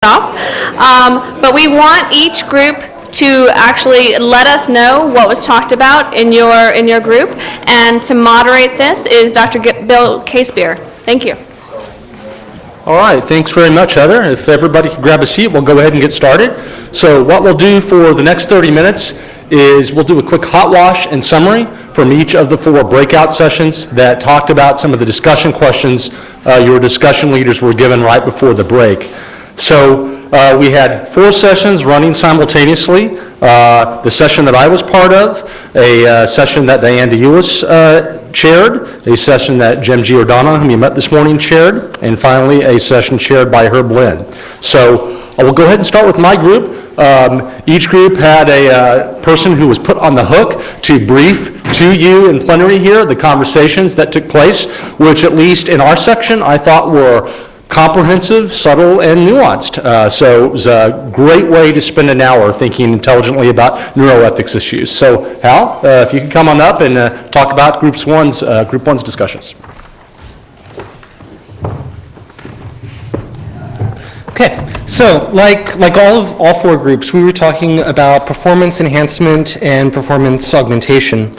off. But we want each group to actually let us know what was talked about in your group, and to moderate this is Dr. Bill Casebeer. Thank you. All right, thanks very much, Heather. If everybody can grab a seat, we'll go ahead and get started. So what we'll do for the next 30 minutes is we'll do a quick hot wash and summary from each of the 4 breakout sessions that talked about some of the discussion questions your discussion leaders were given right before the break. So we had 4 sessions running simultaneously. The session that I was part of, a session that Diane DeEulis chaired, a session that Jim Giordano, whom you met this morning, chaired, and finally a session chaired by Herb Lynn. So I will go ahead and start with my group. Each group had a person who was put on the hook to brief to you in plenary here the conversations that took place, which at least in our section I thought were comprehensive, subtle, and nuanced. So it was a great way to spend an hour thinking intelligently about neuroethics issues. So Hal, if you could come on up and talk about Group 1's discussions. Okay, so like all 4 groups, we were talking about performance enhancement and performance augmentation.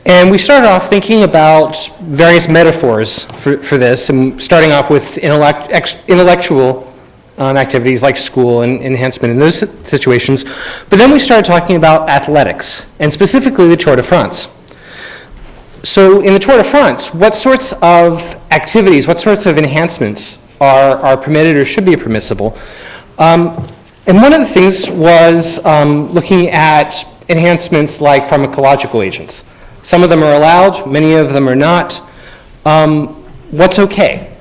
And we started off thinking about various metaphors for this, and starting off with intellectual activities like school and enhancement in those situations. But then we started talking about athletics, and specifically the Tour de France. So in the Tour de France, what sorts of activities, what sorts of enhancements are permitted or should be permissible? And one of the things was looking at enhancements like pharmacological agents. Some of them are allowed, many of them are not. What's okay?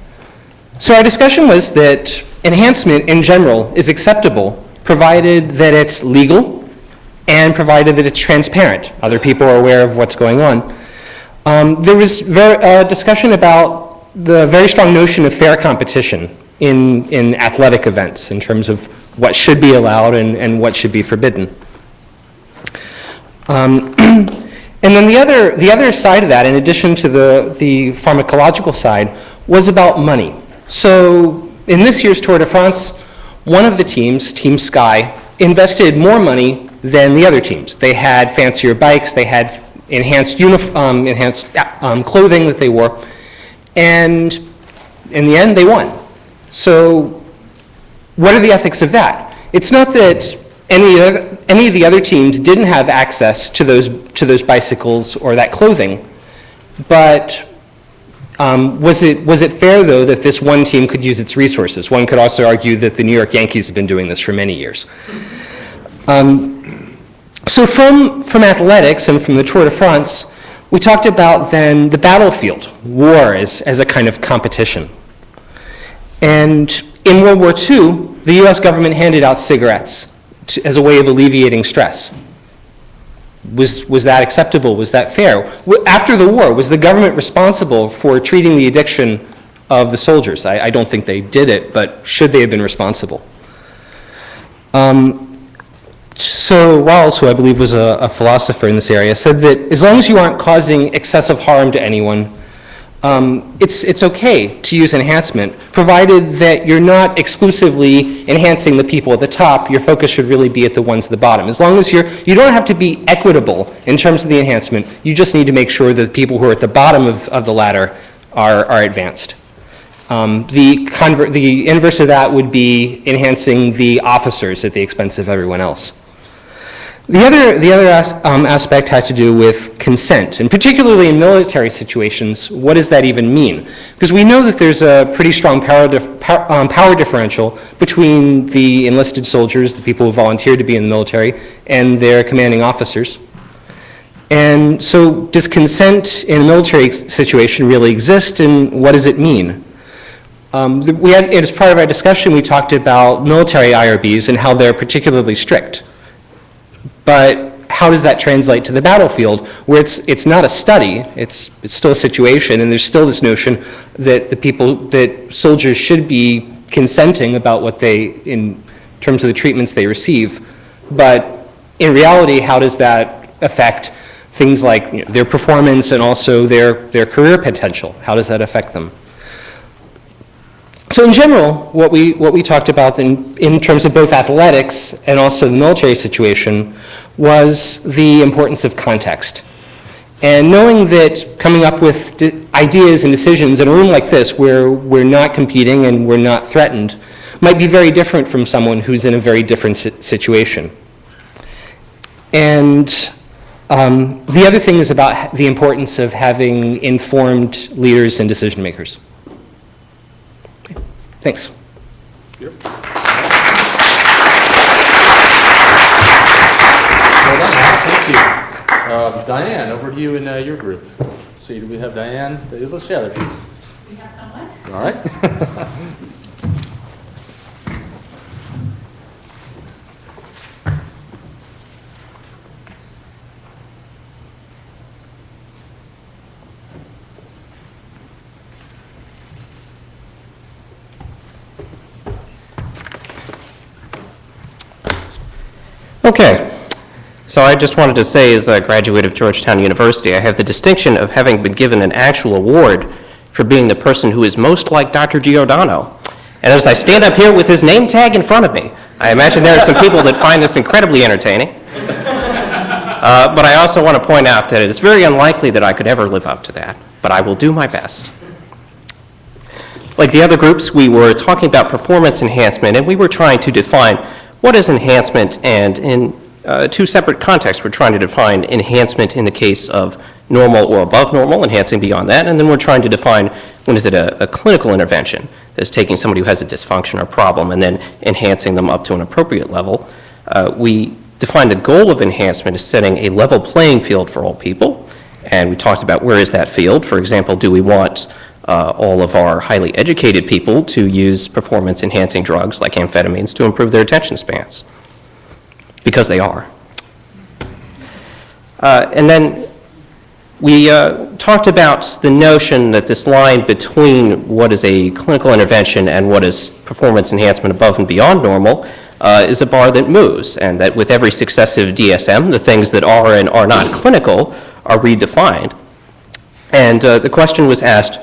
So our discussion was that enhancement in general is acceptable provided that it's legal and provided that it's transparent. Other people are aware of what's going on. There was a discussion about the very strong notion of fair competition in athletic events in terms of what should be allowed and what should be forbidden. And then the other side of that, in addition to the pharmacological side, was about money. So in this year's Tour de France, one of the teams, Team Sky, invested more money than the other teams. They had fancier bikes, they had enhanced clothing that they wore, and in the end they won. So what are the ethics of that? It's not that any of the other teams didn't have access to those bicycles or that clothing, but was it fair, though, that this one team could use its resources? One could also argue that the New York Yankees have been doing this for many years. So from athletics and from the Tour de France, we talked about then the battlefield, war as a kind of competition. And in World War II, the US government handed out cigarettes as a way of alleviating stress. Was that acceptable? Was that fair? After the war, was the government responsible for treating the addiction of the soldiers? I don't think they did it, but should they have been responsible? So Rawls, who I believe was a philosopher in this area, said that as long as you aren't causing excessive harm to anyone, it's okay to use enhancement, provided that you're not exclusively enhancing the people at the top. Your focus should really be at the ones at the bottom. As long as you don't have to be equitable in terms of the enhancement, you just need to make sure that the people who are at the bottom of the ladder are advanced. The inverse of that would be enhancing the officers at the expense of everyone else. The other aspect had to do with consent, and particularly in military situations, what does that even mean? Because we know that there's a pretty strong power differential between the enlisted soldiers, the people who volunteered to be in the military, and their commanding officers. And so does consent in a military situation really exist, and what does it mean? As part of our discussion, we talked about military IRBs and how they're particularly strict. But how does that translate to the battlefield, where it's not a study, it's still a situation, and there's still this notion that soldiers should be consenting about what in terms of the treatments they receive. But in reality, how does that affect things like their performance and also their career potential? How does that affect them? So in general, what we talked about in terms of both athletics and also the military situation was the importance of context. And knowing that coming up with ideas and decisions in a room like this where we're not competing and we're not threatened might be very different from someone who's in a very different situation. And the other thing is about the importance of having informed leaders and decision makers. Okay. Thanks. Beautiful. Well done, Matt. Thank you. Diane, over to you in your group. Let's see, do we have Diane? Let's see, there she is. We have someone? All right. Okay, so I just wanted to say, as a graduate of Georgetown University, I have the distinction of having been given an actual award for being the person who is most like Dr. Giordano. And as I stand up here with his name tag in front of me, I imagine there are some people that find this incredibly entertaining. But I also want to point out that it is very unlikely that I could ever live up to that, but I will do my best. Like the other groups, we were talking about performance enhancement, and we were trying to define what is enhancement, and in two separate contexts, we're trying to define enhancement in the case of normal or above normal, enhancing beyond that, and then we're trying to define when is it a clinical intervention, that is taking somebody who has a dysfunction or problem and then enhancing them up to an appropriate level. We defined the goal of enhancement as setting a level playing field for all people, and we talked about where is that field. For example, do we want all of our highly educated people to use performance-enhancing drugs like amphetamines to improve their attention spans? Because they are. And then we talked about the notion that this line between what is a clinical intervention and what is performance enhancement above and beyond normal is a bar that moves, and that with every successive DSM, the things that are and are not clinical are redefined. And the question was asked,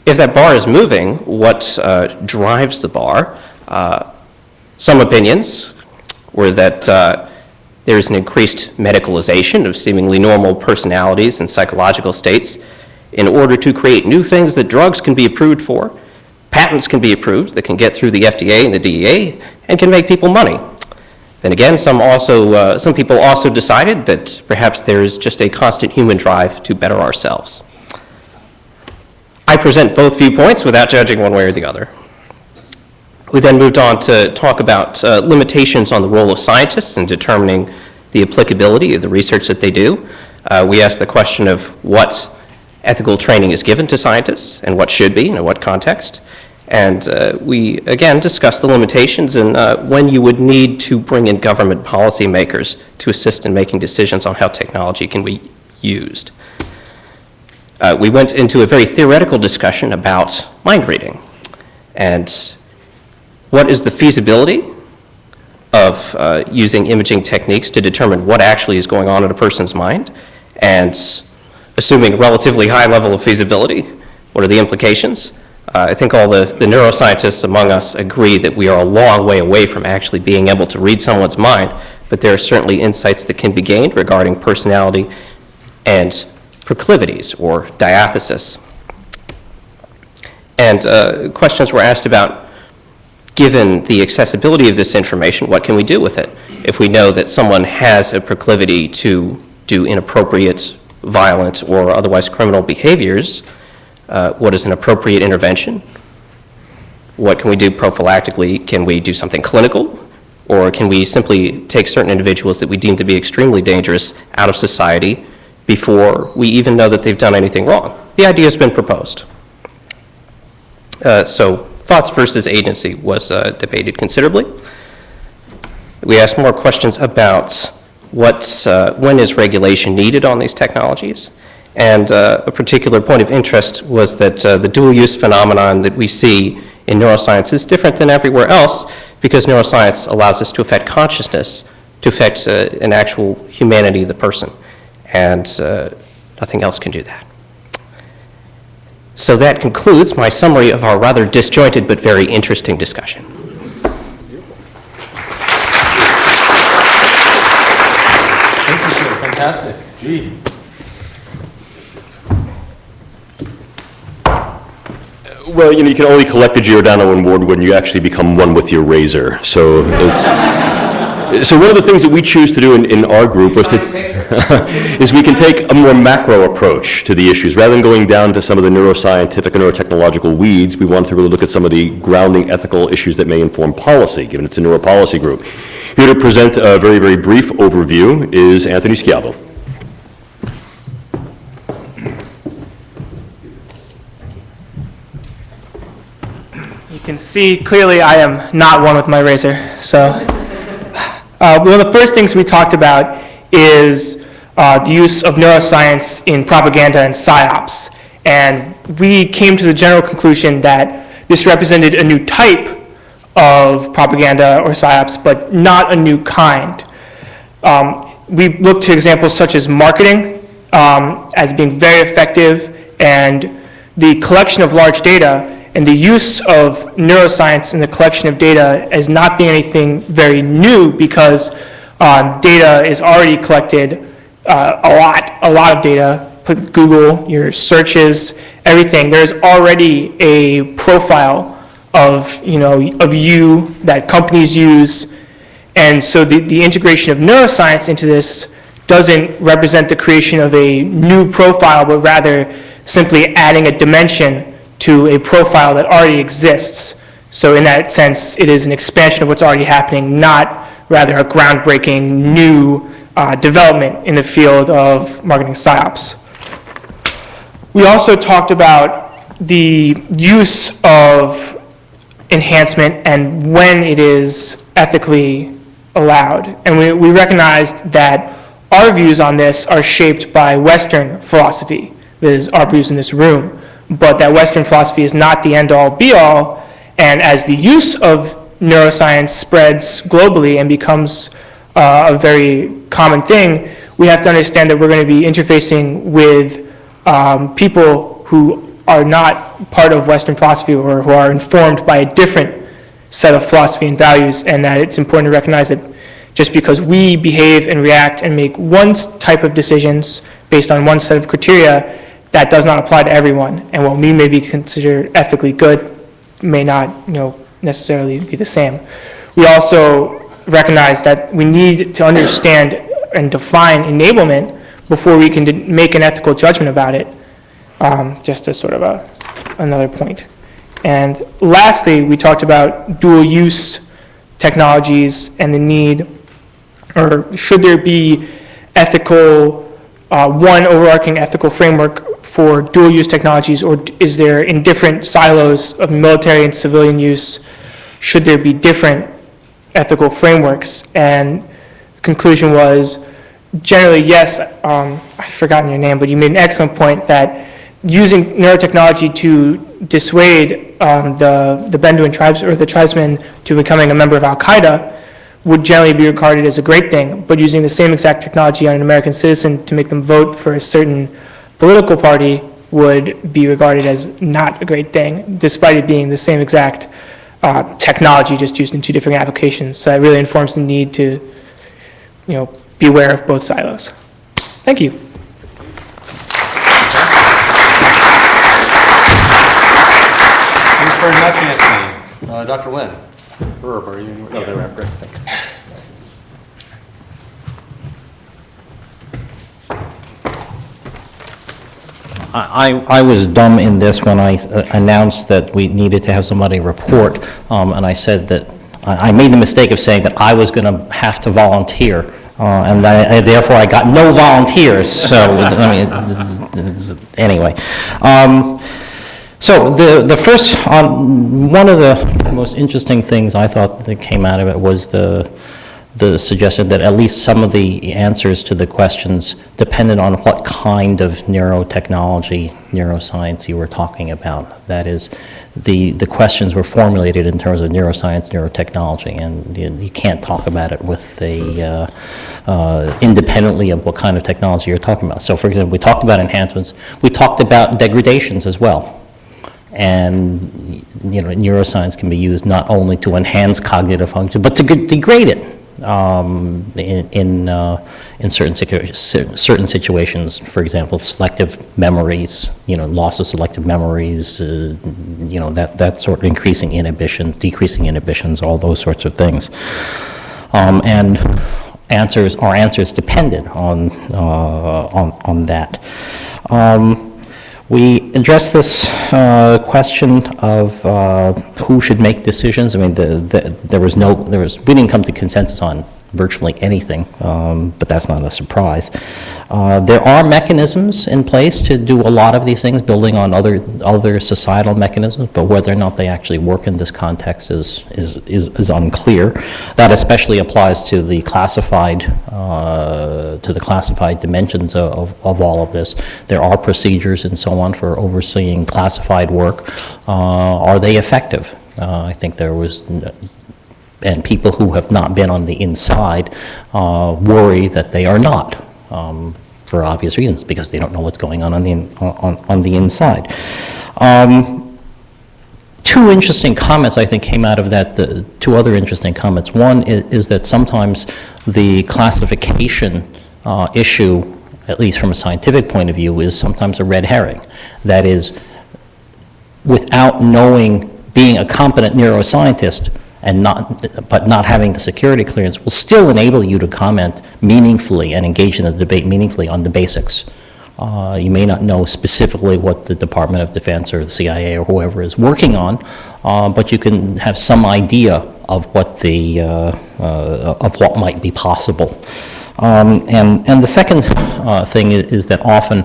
if that bar is moving, what drives the bar? Some opinions were that there is an increased medicalization of seemingly normal personalities and psychological states in order to create new things that drugs can be approved for, patents can be approved that can get through the FDA and the DEA, and can make people money. Then again, some people also decided that perhaps there is just a constant human drive to better ourselves. I present both viewpoints without judging one way or the other. We then moved on to talk about limitations on the role of scientists in determining the applicability of the research that they do. We asked the question of what ethical training is given to scientists and what should be and in what context. And we, again, discussed the limitations and when you would need to bring in government policymakers to assist in making decisions on how technology can be used. We went into a very theoretical discussion about mind reading and what is the feasibility of using imaging techniques to determine what actually is going on in a person's mind, and assuming a relatively high level of feasibility, what are the implications? I think all the neuroscientists among us agree that we are a long way away from actually being able to read someone's mind, but there are certainly insights that can be gained regarding personality and proclivities or diathesis. And questions were asked about, given the accessibility of this information, what can we do with it? If we know that someone has a proclivity to do inappropriate, violent, or otherwise criminal behaviors, what is an appropriate intervention? What can we do prophylactically? Can we do something clinical? Or can we simply take certain individuals that we deem to be extremely dangerous out of society before we even know that they've done anything wrong? The idea has been proposed. So thoughts versus agency was debated considerably. We asked more questions about when is regulation needed on these technologies. And a particular point of interest was that the dual-use phenomenon that we see in neuroscience is different than everywhere else because neuroscience allows us to affect consciousness, to affect an actual humanity of the person. And nothing else can do that. So that concludes my summary of our rather disjointed but very interesting discussion. Thank you, sir. Fantastic. Gee. Well, you can only collect the Giordano Award when you actually become one with your razor. So one of the things that we choose to do in our group is we can take a more macro approach to the issues. Rather than going down to some of the neuroscientific and neurotechnological weeds, we want to really look at some of the grounding ethical issues that may inform policy, given it's a neuropolicy group. Here to present a very, very brief overview is Anthony Schiavo. You can see clearly I am not one with my razor. So one of the first things we talked about is the use of neuroscience in propaganda and psyops. And we came to the general conclusion that this represented a new type of propaganda or psyops, but not a new kind. We looked to examples such as marketing as being very effective, and the collection of large data and the use of neuroscience in the collection of data as not being anything very new, because data is already collected, a lot of data. Put Google, your searches, everything. There's already a profile of you that companies use, and so the integration of neuroscience into this doesn't represent the creation of a new profile, but rather simply adding a dimension to a profile that already exists. So in that sense, it is an expansion of what's already happening, not rather a groundbreaking new development in the field of marketing psyops. We also talked about the use of enhancement and when it is ethically allowed. And we recognized that our views on this are shaped by Western philosophy, that is our views in this room, but that Western philosophy is not the end-all be-all, and as the use of neuroscience spreads globally and becomes a very common thing, we have to understand that we're going to be interfacing with people who are not part of Western philosophy or who are informed by a different set of philosophy and values, and that it's important to recognize that just because we behave and react and make one type of decisions based on one set of criteria, that does not apply to everyone. And what we may be considered ethically good may not necessarily be the same. We also recognize that we need to understand and define enablement before we can make an ethical judgment about it. Just as sort of another point. And lastly, we talked about dual use technologies and the need, or should there be one overarching ethical framework for dual use technologies, or is there in different silos of military and civilian use, should there be different ethical frameworks? And the conclusion was generally yes. I've forgotten your name, but you made an excellent point that using neurotechnology to dissuade the Bedouin tribes or the tribesmen to becoming a member of Al-Qaeda would generally be regarded as a great thing, but using the same exact technology on an American citizen to make them vote for a certain political party would be regarded as not a great thing, despite it being the same exact technology, just used in two different applications. So it really informs the need to be aware of both silos. Thank you. Thanks very much, Anthony. Dr. Lynn. Are you? Oh, there we are. Great. Thank you. I was dumb in this when I announced that we needed to have somebody report, and I said that I made the mistake of saying that I was going to have to volunteer, and therefore I got no volunteers. So anyway. So the first, one of the most interesting things I thought that came out of it was the suggestion that at least some of the answers to the questions depended on what kind of neurotechnology, neuroscience you were talking about. That is, the questions were formulated in terms of neuroscience, neurotechnology, and you can't talk about it with independently of what kind of technology you're talking about. So for example, we talked about enhancements, we talked about degradations as well. And, neuroscience can be used not only to enhance cognitive function, but to degrade it in certain situations. For example, selective memories, loss of selective memories, that sort of increasing inhibitions, decreasing inhibitions, all those sorts of things. And our answers depended on that. We addressed this question of who should make decisions. I mean, we didn't come to consensus on virtually anything, but that's not a surprise. There are mechanisms in place to do a lot of these things, building on other societal mechanisms, but whether or not they actually work in this context is unclear. That especially applies to the classified dimensions of all of this. There are procedures and so on for overseeing classified work. Are they effective? I think there was. And people who have not been on the inside worry that they are not, for obvious reasons, because they don't know what's going on the inside. Two interesting comments, I think, came out of that. Two other interesting comments. One is that sometimes the classification issue, at least from a scientific point of view, is sometimes a red herring. That is, without being a competent neuroscientist, but not having the security clearance will still enable you to comment meaningfully and engage in the debate meaningfully on the basics. You may not know specifically what the Department of Defense or the CIA or whoever is working on, but you can have some idea of what might be possible. And the second thing is that often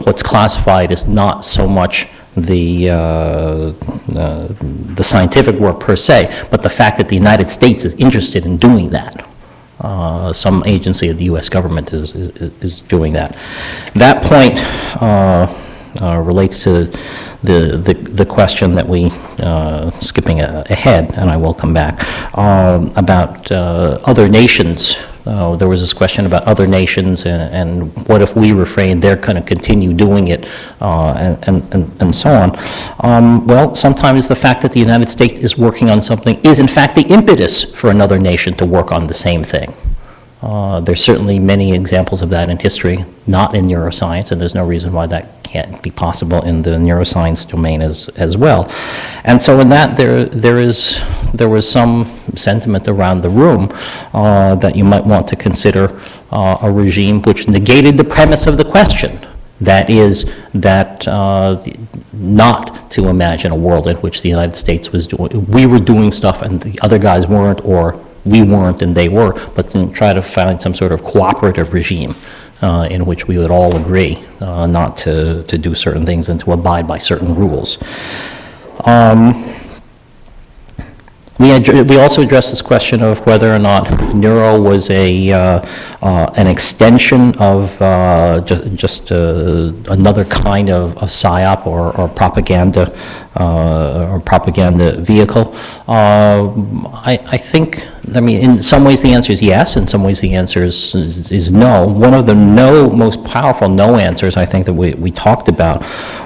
what's classified is not so much the scientific work per se, but the fact that the United States is interested in doing that. Some agency of the U.S. government is doing that. That point relates to the question that we, skipping ahead, and I will come back, about other nations. There was this question about other nations and what if we refrain, they're going to continue doing it, and so on. Well, sometimes the fact that the United States is working on something is in fact the impetus for another nation to work on the same thing. There's certainly many examples of that in history, not in neuroscience, and there's no reason why that can't be possible in the neuroscience domain as well. And so in that, there was some sentiment around the room that you might want to consider a regime which negated the premise of the question. That is, that not to imagine a world in which the United States we were doing stuff and the other guys weren't, or we weren't and they were, but then try to find some sort of cooperative regime in which we would all agree not to do certain things and to abide by certain rules. We also addressed this question of whether or not neuro was an extension of just another kind of psyop or propaganda vehicle. I think, in some ways the answer is yes, in some ways the answer is no. One of the most powerful no answers, I think, that we talked about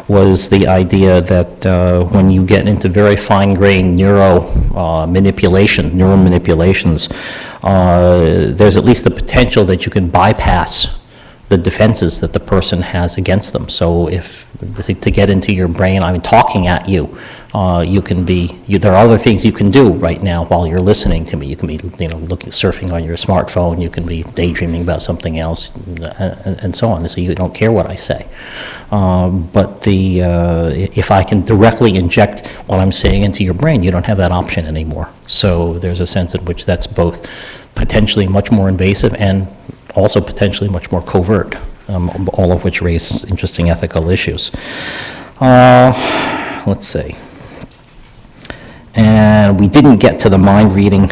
was the idea that when you get into very fine-grained neural manipulations, there's at least the potential that you can bypass the defenses that the person has against them. So to get into your brain, talking at you, there are other things you can do right now while you're listening to me. You can be, surfing on your smartphone, you can be daydreaming about something else, and so on, so you don't care what I say. But if I can directly inject what I'm saying into your brain, you don't have that option anymore. So there's a sense in which that's both potentially much more invasive and also potentially much more covert, all of which raise interesting ethical issues. Let's see. And we didn't get to the mind reading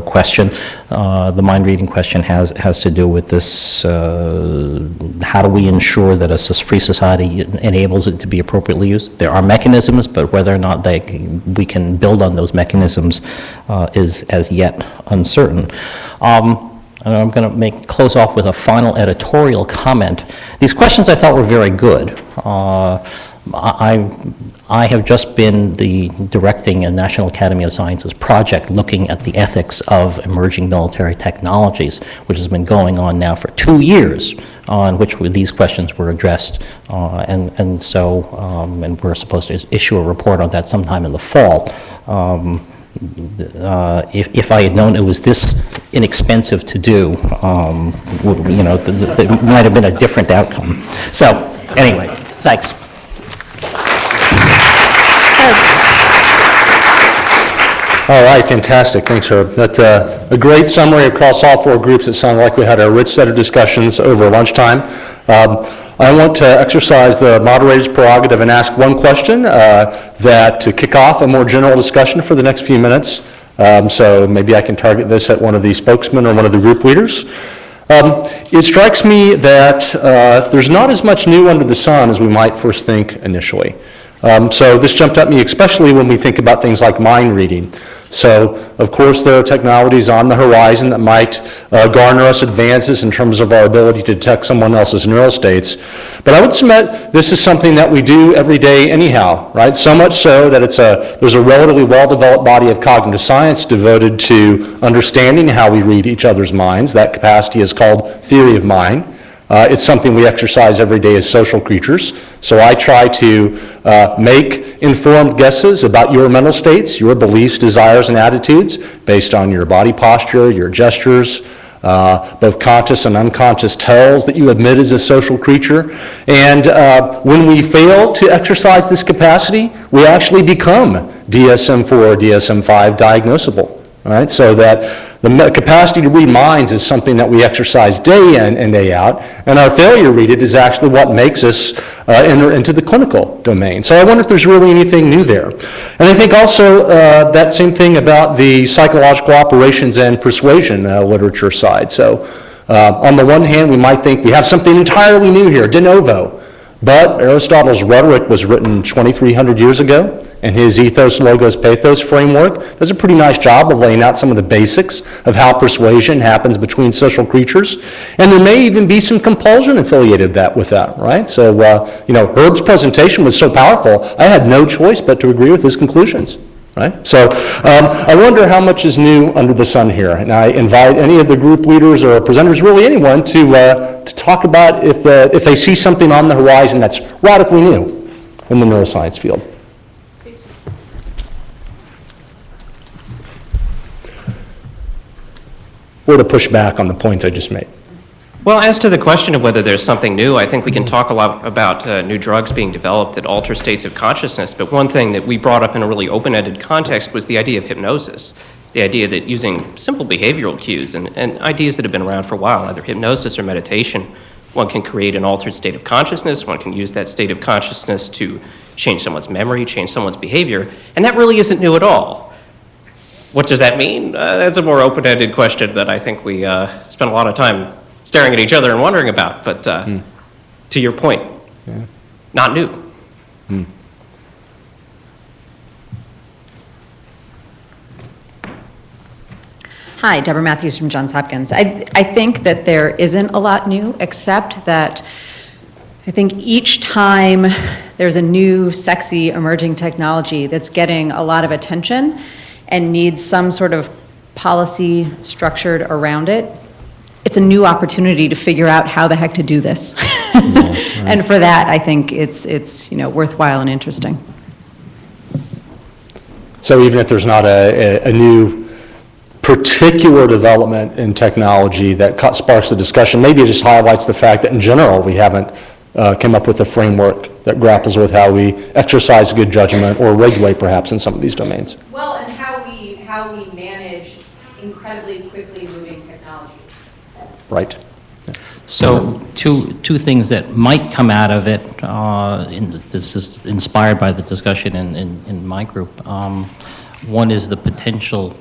question. The mind reading question has to do with this, how do we ensure that a free society enables it to be appropriately used? There are mechanisms, but whether or not we can build on those mechanisms is as yet uncertain. And I'm going to close off with a final editorial comment. These questions I thought were very good. I have just been directing a National Academy of Sciences project looking at the ethics of emerging military technologies, which has been going on now for 2 years, on which these questions were addressed, and we're supposed to issue a report on that sometime in the fall. If I had known it was this inexpensive to do, there might have been a different outcome. So, anyway, thanks. All right, fantastic. Thanks, Herb. That's a great summary across all 4 groups. It sounded like we had a rich set of discussions over lunchtime. I want to exercise the moderator's prerogative and ask one question to kick off a more general discussion for the next few minutes. So maybe I can target this at one of the spokesmen or one of the group leaders. It strikes me that there's not as much new under the sun as we might first think initially. So this jumped at me, especially when we think about things like mind reading. So, of course, there are technologies on the horizon that might garner us advances in terms of our ability to detect someone else's neural states. But I would submit this is something that we do every day anyhow, right? So much so that there's a relatively well-developed body of cognitive science devoted to understanding how we read each other's minds. That capacity is called theory of mind. It's something we exercise every day as social creatures. So I try to make informed guesses about your mental states, your beliefs, desires, and attitudes based on your body posture, your gestures, both conscious and unconscious tells that you emit as a social creature. And when we fail to exercise this capacity, we actually become DSM-4 or DSM-5 diagnosable. All right, so that the capacity to read minds is something that we exercise day in and day out, and our failure to read it is actually what makes us enter into the clinical domain. So I wonder if there's really anything new there. And I think also that same thing about the psychological operations and persuasion literature side. So on the one hand, we might think we have something entirely new here, de novo. But Aristotle's Rhetoric was written 2,300 years ago, and his Ethos, Logos, Pathos framework does a pretty nice job of laying out some of the basics of how persuasion happens between social creatures. And there may even be some compulsion affiliated with that, right? So, Herb's presentation was so powerful, I had no choice but to agree with his conclusions. Right? So I wonder how much is new under the sun here. And I invite any of the group leaders or presenters, really anyone, to talk about if they see something on the horizon that's radically new in the neuroscience field. Or to push back on the points I just made. Well, as to the question of whether there's something new, I think we can talk a lot about new drugs being developed that alter states of consciousness, but one thing that we brought up in a really open-ended context was the idea of hypnosis, the idea that using simple behavioral cues and ideas that have been around for a while, either hypnosis or meditation, one can create an altered state of consciousness, one can use that state of consciousness to change someone's memory, change someone's behavior, and that really isn't new at all. What does that mean? That's a more open-ended question that I think we spent a lot of time staring at each other and wondering about, but to your point, not new. Hi, Deb Matthews from Johns Hopkins. I think that there isn't a lot new, except that I think each time there's a new, sexy, emerging technology that's getting a lot of attention and needs some sort of policy structured around it, it's a new opportunity to figure out how the heck to do this. And for that, I think it's worthwhile and interesting. So even if there's not a new particular development in technology that sparks the discussion, maybe it just highlights the fact that in general we haven't come up with a framework that grapples with how we exercise good judgment or regulate perhaps in some of these domains. Well, and how we manage incredibly quickly moving technologies. Right. So two things that might come out of it, this is inspired by the discussion in my group. One is the potential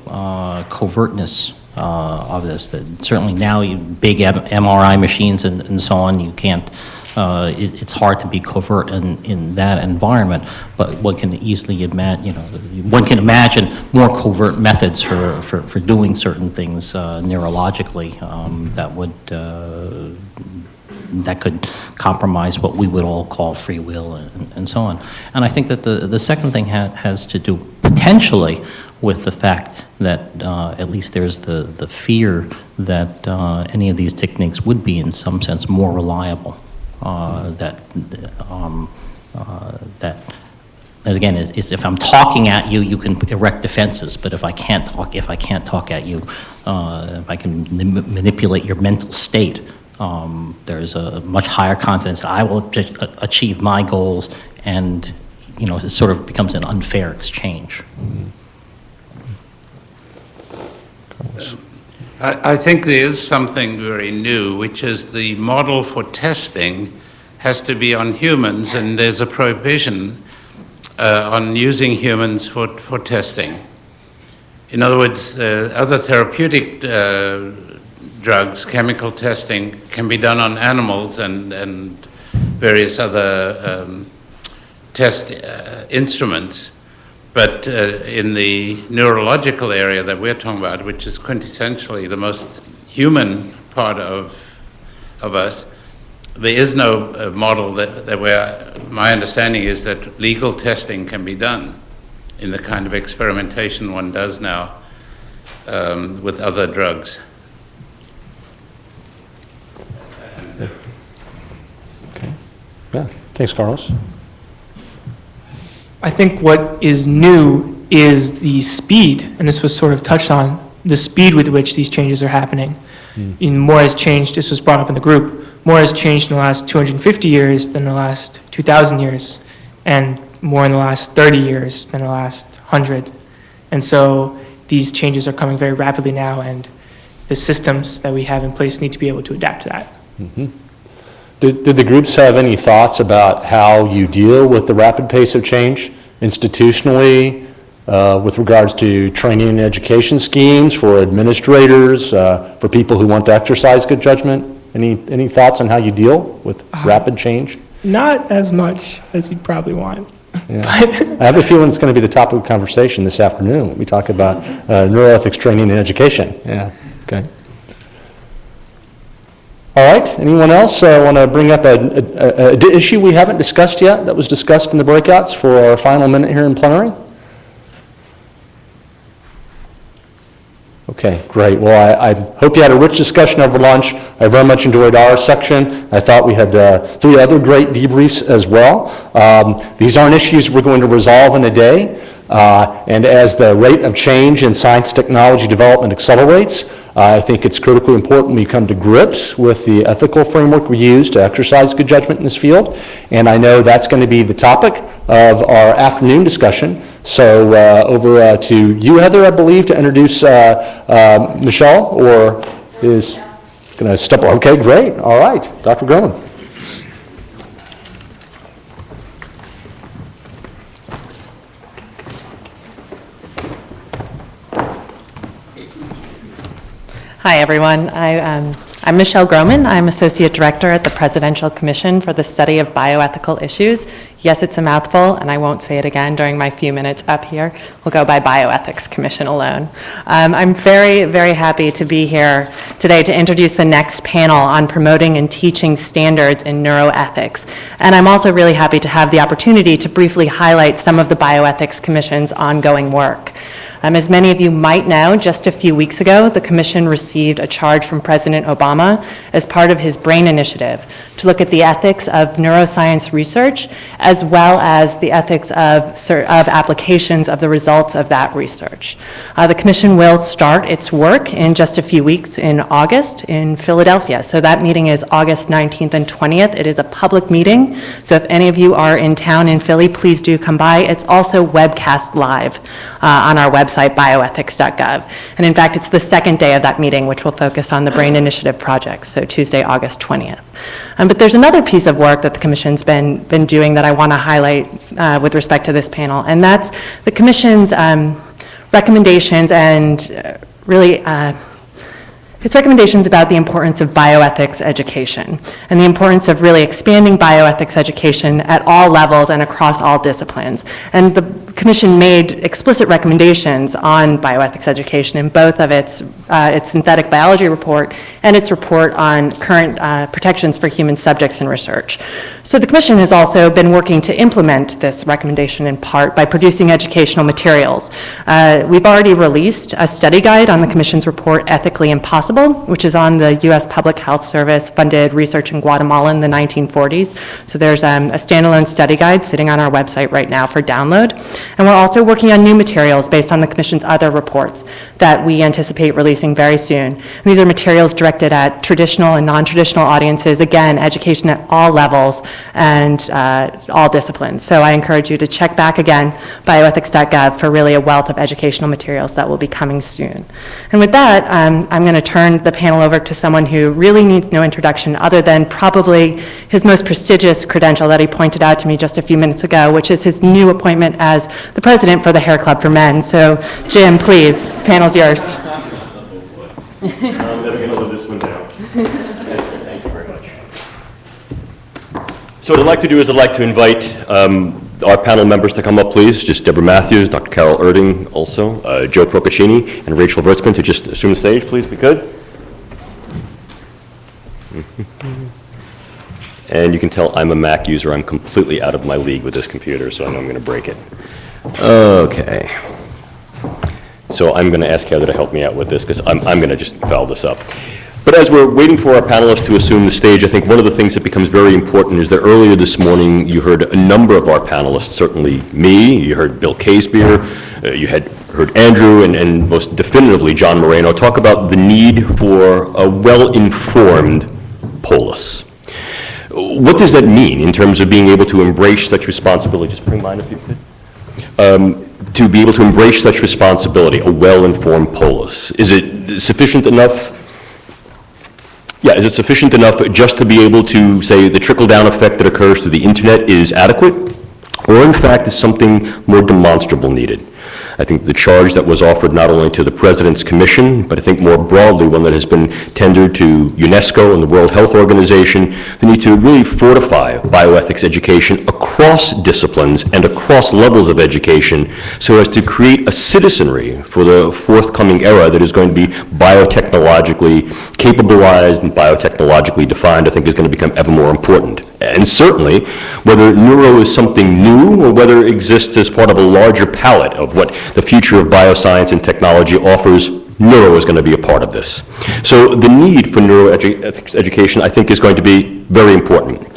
covertness of this. That certainly now, big MRI machines and so on, you can't, it's hard to be covert in that environment, but one can easily imagine, one can imagine more covert methods for doing certain things neurologically that would that could compromise what we would all call free will and so on. And I think that the second thing has to do potentially with the fact that at least there's the fear that any of these techniques would be in some sense more reliable, that as again, is if I'm talking at you, you can erect defenses. But if I can't talk at you, if I can manipulate your mental state, there's a much higher confidence that I will achieve my goals, and it sort of becomes an unfair exchange. I think there is something very new, which is the model for testing has to be on humans, and there's a prohibition on using humans for testing. In other words, other therapeutic drugs, chemical testing can be done on animals and various other test instruments. But in the neurological area that we're talking about, which is quintessentially the most human part of us, there is no model that where my understanding is that legal testing can be done in the kind of experimentation one does now with other drugs. Okay. Yeah. Thanks, Carlos. I think what is new is the speed, and this was sort of touched on, the speed with which these changes are happening. More has changed, this was brought up in the group, more has changed in the last 250 years than the last 2,000 years, and more in the last 30 years than the last 100. And so these changes are coming very rapidly now, and the systems that we have in place need to be able to adapt to that. Mm-hmm. Did the groups have any thoughts about how you deal with the rapid pace of change institutionally with regards to training and education schemes for administrators, for people who want to exercise good judgment? Any thoughts on how you deal with rapid change? Not as much as you'd probably want. Yeah. I have a feeling it's going to be the topic of conversation this afternoon when we talk about neuroethics training and education. Yeah. Okay. All right, anyone else want to bring up an issue we haven't discussed yet that was discussed in the breakouts for our final minute here in plenary? Okay, great. Well, I hope you had a rich discussion over lunch. I very much enjoyed our section. I thought we had 3 other great debriefs as well. These aren't issues we're going to resolve in a day. And as the rate of change in science technology development accelerates, I think it's critically important we come to grips with the ethical framework we use to exercise good judgment in this field. And I know that's going to be the topic of our afternoon discussion. So over to you, Heather, I believe, to introduce Michelle, or is going to step. Okay, great. All right, Dr. Grohman. Hi, everyone. I'm Michelle Grohman. I'm Associate Director at the Presidential Commission for the Study of Bioethical Issues. Yes, it's a mouthful, and I won't say it again during my few minutes up here. We'll go by Bioethics Commission alone. I'm very, very happy to be here today to introduce the next panel on promoting and teaching standards in neuroethics. And I'm also really happy to have the opportunity to briefly highlight some of the Bioethics Commission's ongoing work. As many of you might know, just a few weeks ago, the Commission received a charge from President Obama as part of his BRAIN initiative to look at the ethics of neuroscience research, as well as the ethics of applications of the results of that research. The Commission will start its work in just a few weeks in August in Philadelphia. So that meeting is August 19th and 20th. It is a public meeting, so if any of you are in town in Philly, please do come by. It's also webcast live on our website, bioethics.gov. And in fact, it's the second day of that meeting, which will focus on the BRAIN Initiative project, so Tuesday, August 20th. But there's another piece of work that the Commission's been doing that I want to highlight with respect to this panel, and that's the Commission's recommendations and really its recommendations about the importance of bioethics education and the importance of really expanding bioethics education at all levels and across all disciplines. And the Commission made explicit recommendations on bioethics education in both of its synthetic biology report and its report on current protections for human subjects in research. So the Commission has also been working to implement this recommendation in part by producing educational materials. We've already released a study guide on the Commission's report, Ethically Impossible, which is on the U.S. Public Health Service funded research in Guatemala in the 1940s. So there's a standalone study guide sitting on our website right now for download. And we're also working on new materials based on the Commission's other reports that we anticipate releasing very soon. And these are materials directed at traditional and non-traditional audiences, again, education at all levels and all disciplines. So I encourage you to check back again, bioethics.gov, for really a wealth of educational materials that will be coming soon. And with that, I'm going to turn the panel over to someone who really needs no introduction other than probably his most prestigious credential that he pointed out to me just a few minutes ago, which is his new appointment as the president for the Hair Club for Men. So, Jim, please, the panel's yours. I'm never going to live this one down. Thank you very much. So what I'd like to do is I'd like to invite our panel members to come up, please. Just Deb Matthews, Dr. Carol Erding also, Joe Procaccini, and Rachel Vertzman to just assume the stage, please, if we could. And you can tell I'm a Mac user. I'm completely out of my league with this computer, so I know I'm going to break it. Okay. So I'm going to ask Heather to help me out with this because I'm going to just foul this up. But as we're waiting for our panelists to assume the stage, I think one of the things that becomes very important is that earlier this morning you heard a number of our panelists, certainly me, you heard Bill Casebeer, you had heard Andrew, and most definitively John Moreno talk about the need for a well-informed polis. What does that mean in terms of being able to embrace such responsibility? Just bring mine if you could. To be able to embrace such responsibility, a well-informed polis. Is it sufficient enough? Yeah, is it sufficient enough just to be able to say the trickle-down effect that occurs through the internet is adequate? Or in fact is something more demonstrable needed? I think the charge that was offered not only to the President's Commission, but I think more broadly one that has been tendered to UNESCO and the World Health Organization, the need to really fortify bioethics education across disciplines and across levels of education so as to create a citizenry for the forthcoming era that is going to be biotechnologically capabilized and biotechnologically defined, I think is going to become ever more important. And certainly, whether neuro is something new or whether it exists as part of a larger palette of what the future of bioscience and technology offers, neuro is going to be a part of this. So the need for neuroethics education, I think, is going to be very important.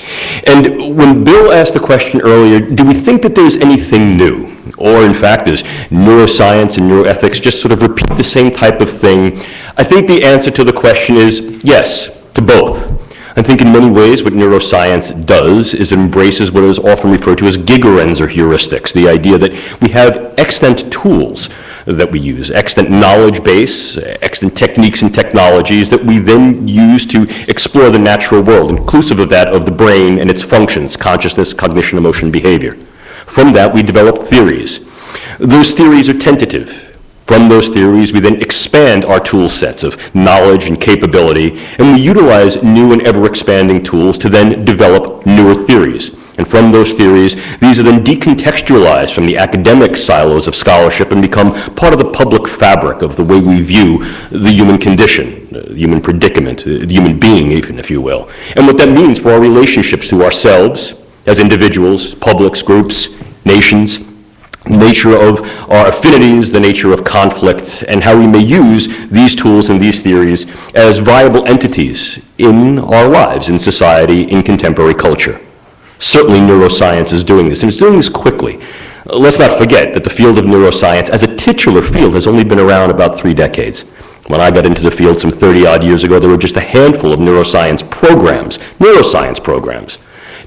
And when Bill asked the question earlier, do we think that there's anything new? Or in fact, is neuroscience and neuroethics just sort of repeat the same type of thing? I think the answer to the question is yes, to both. I think in many ways what neuroscience does is it embraces what is often referred to as gigarenz or heuristics, the idea that we have extant tools that we use, extant knowledge base, extant techniques and technologies that we then use to explore the natural world, inclusive of that of the brain and its functions, consciousness, cognition, emotion, behavior. From that we develop theories. Those theories are tentative. From those theories, we then expand our tool sets of knowledge and capability, and we utilize new and ever-expanding tools to then develop newer theories. And from those theories, these are then decontextualized from the academic silos of scholarship and become part of the public fabric of the way we view the human condition, the human predicament, the human being even, if you will. And what that means for our relationships to ourselves as individuals, publics, groups, nations, the nature of our affinities, the nature of conflict, and how we may use these tools and these theories as viable entities in our lives, in society, in contemporary culture. Certainly neuroscience is doing this, and it's doing this quickly. Let's not forget that the field of neuroscience as a titular field has only been around about 3 decades. When I got into the field some 30-odd years ago, there were just a handful of neuroscience programs.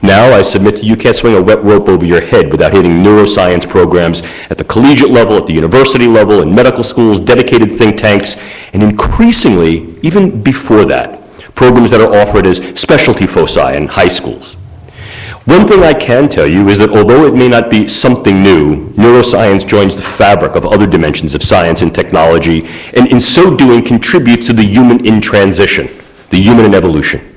Now, I submit to you, can't swing a wet rope over your head without hitting neuroscience programs at the collegiate level, at the university level, in medical schools, dedicated think tanks, and increasingly, even before that, programs that are offered as specialty foci in high schools. One thing I can tell you is that although it may not be something new, neuroscience joins the fabric of other dimensions of science and technology, and in so doing contributes to the human in transition, the human in evolution.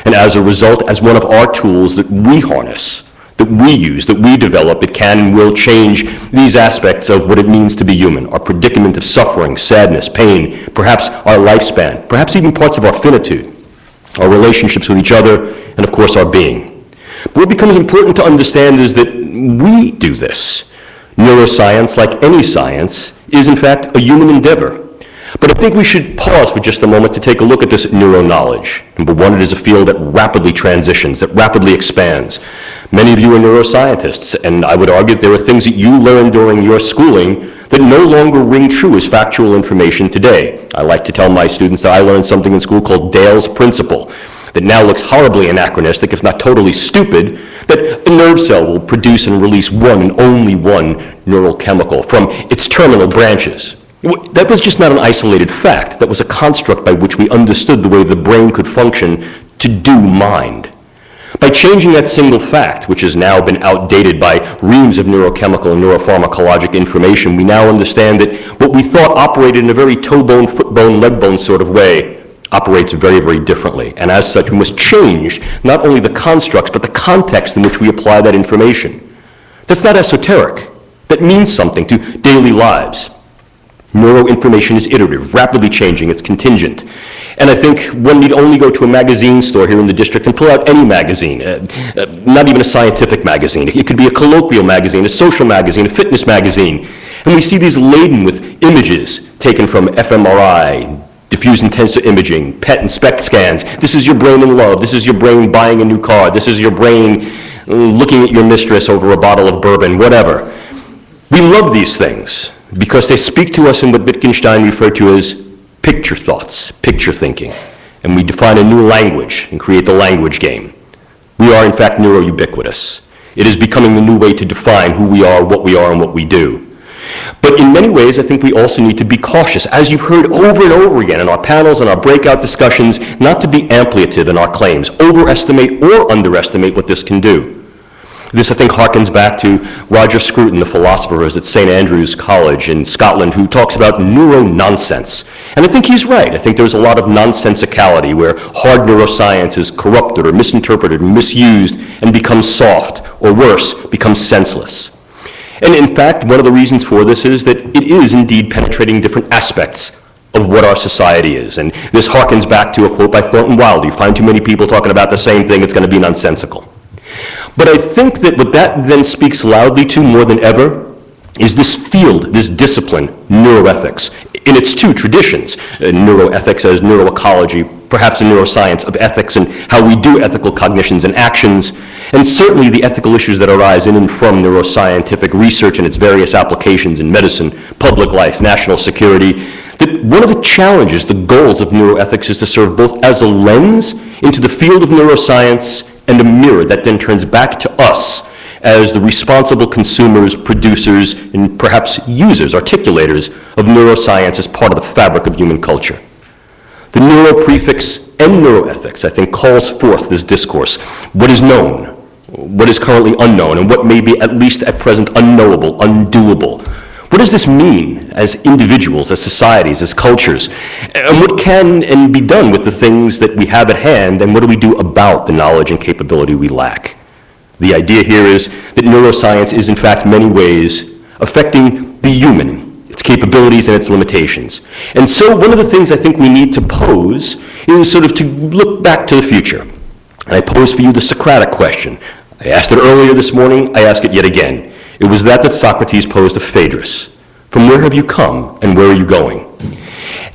And as a result, as one of our tools that we harness that we use, that we develop, it can and will change these aspects of what it means to be human, our predicament of suffering, sadness, pain, perhaps our lifespan, perhaps even parts of our finitude, our relationships with each other, and of course our being. But what becomes important to understand is that we do this. Neuroscience, like any science, is in fact a human endeavor. But I think we should pause for just a moment to take a look at this neuro-knowledge. Number one, it is a field that rapidly transitions, that rapidly expands. Many of you are neuroscientists, and I would argue that there are things that you learned during your schooling that no longer ring true as factual information today. I like to tell my students that I learned something in school called Dale's Principle, that now looks horribly anachronistic, if not totally stupid, that a nerve cell will produce and release one and only one neural chemical from its terminal branches. That was just not an isolated fact. That was a construct by which we understood the way the brain could function to do mind. By changing that single fact, which has now been outdated by reams of neurochemical and neuropharmacologic information, we now understand that what we thought operated in a very toe-bone, foot-bone, leg-bone sort of way operates very, very differently. And as such, we must change not only the constructs, but the context in which we apply that information. That's not esoteric. That means something to daily lives. Neuroinformation is iterative, rapidly changing, it's contingent. And I think one need only go to a magazine store here in the district and pull out any magazine, not even a scientific magazine. It could be a colloquial magazine, a social magazine, a fitness magazine. And we see these laden with images taken from fMRI, diffuse and tensor imaging, PET and SPECT scans. This is your brain in love. This is your brain buying a new car. This is your brain looking at your mistress over a bottle of bourbon, whatever. We love these things because they speak to us in what Wittgenstein referred to as picture thoughts, picture thinking. And we define a new language and create the language game. We are, in fact, neuroubiquitous. It is becoming the new way to define who we are, and what we do. But in many ways, I think we also need to be cautious, as you've heard over and over again in our panels and our breakout discussions, not to be ampliative in our claims, overestimate or underestimate what this can do. This, I think, harkens back to Roger Scruton, the philosopher who is at St. Andrews College in Scotland, who talks about neuro-nonsense. And I think he's right. I think there's a lot of nonsensicality where hard neuroscience is corrupted or misinterpreted, misused, and becomes soft, or worse, becomes senseless. And in fact, one of the reasons for this is that it is indeed penetrating different aspects of what our society is. And this harkens back to a quote by Thornton Wilder: you find too many people talking about the same thing, it's going to be nonsensical. But I think that what that then speaks loudly to more than ever is this field, this discipline, neuroethics, in its two traditions, neuroethics as neuroecology, perhaps a neuroscience of ethics and how we do ethical cognitions and actions, and certainly the ethical issues that arise in and from neuroscientific research and its various applications in medicine, public life, national security. That one of the challenges, the goals of neuroethics is to serve both as a lens into the field of neuroscience and a mirror that then turns back to us as the responsible consumers, producers, and perhaps users, articulators of neuroscience as part of the fabric of human culture. The neuro prefix and neuroethics, I think, calls forth this discourse. What is known, what is currently unknown, and what may be at least at present unknowable, undoable. What does this mean as individuals, as societies, as cultures? And what can and be done with the things that we have at hand, and what do we do about the knowledge and capability we lack? The idea here is that neuroscience is in fact many ways affecting the human, its capabilities and its limitations. And so one of the things I think we need to pose is sort of to look back to the future. And I pose for you the Socratic question. I asked it earlier this morning, I ask it yet again. It was that Socrates posed to Phaedrus. From where have you come and where are you going?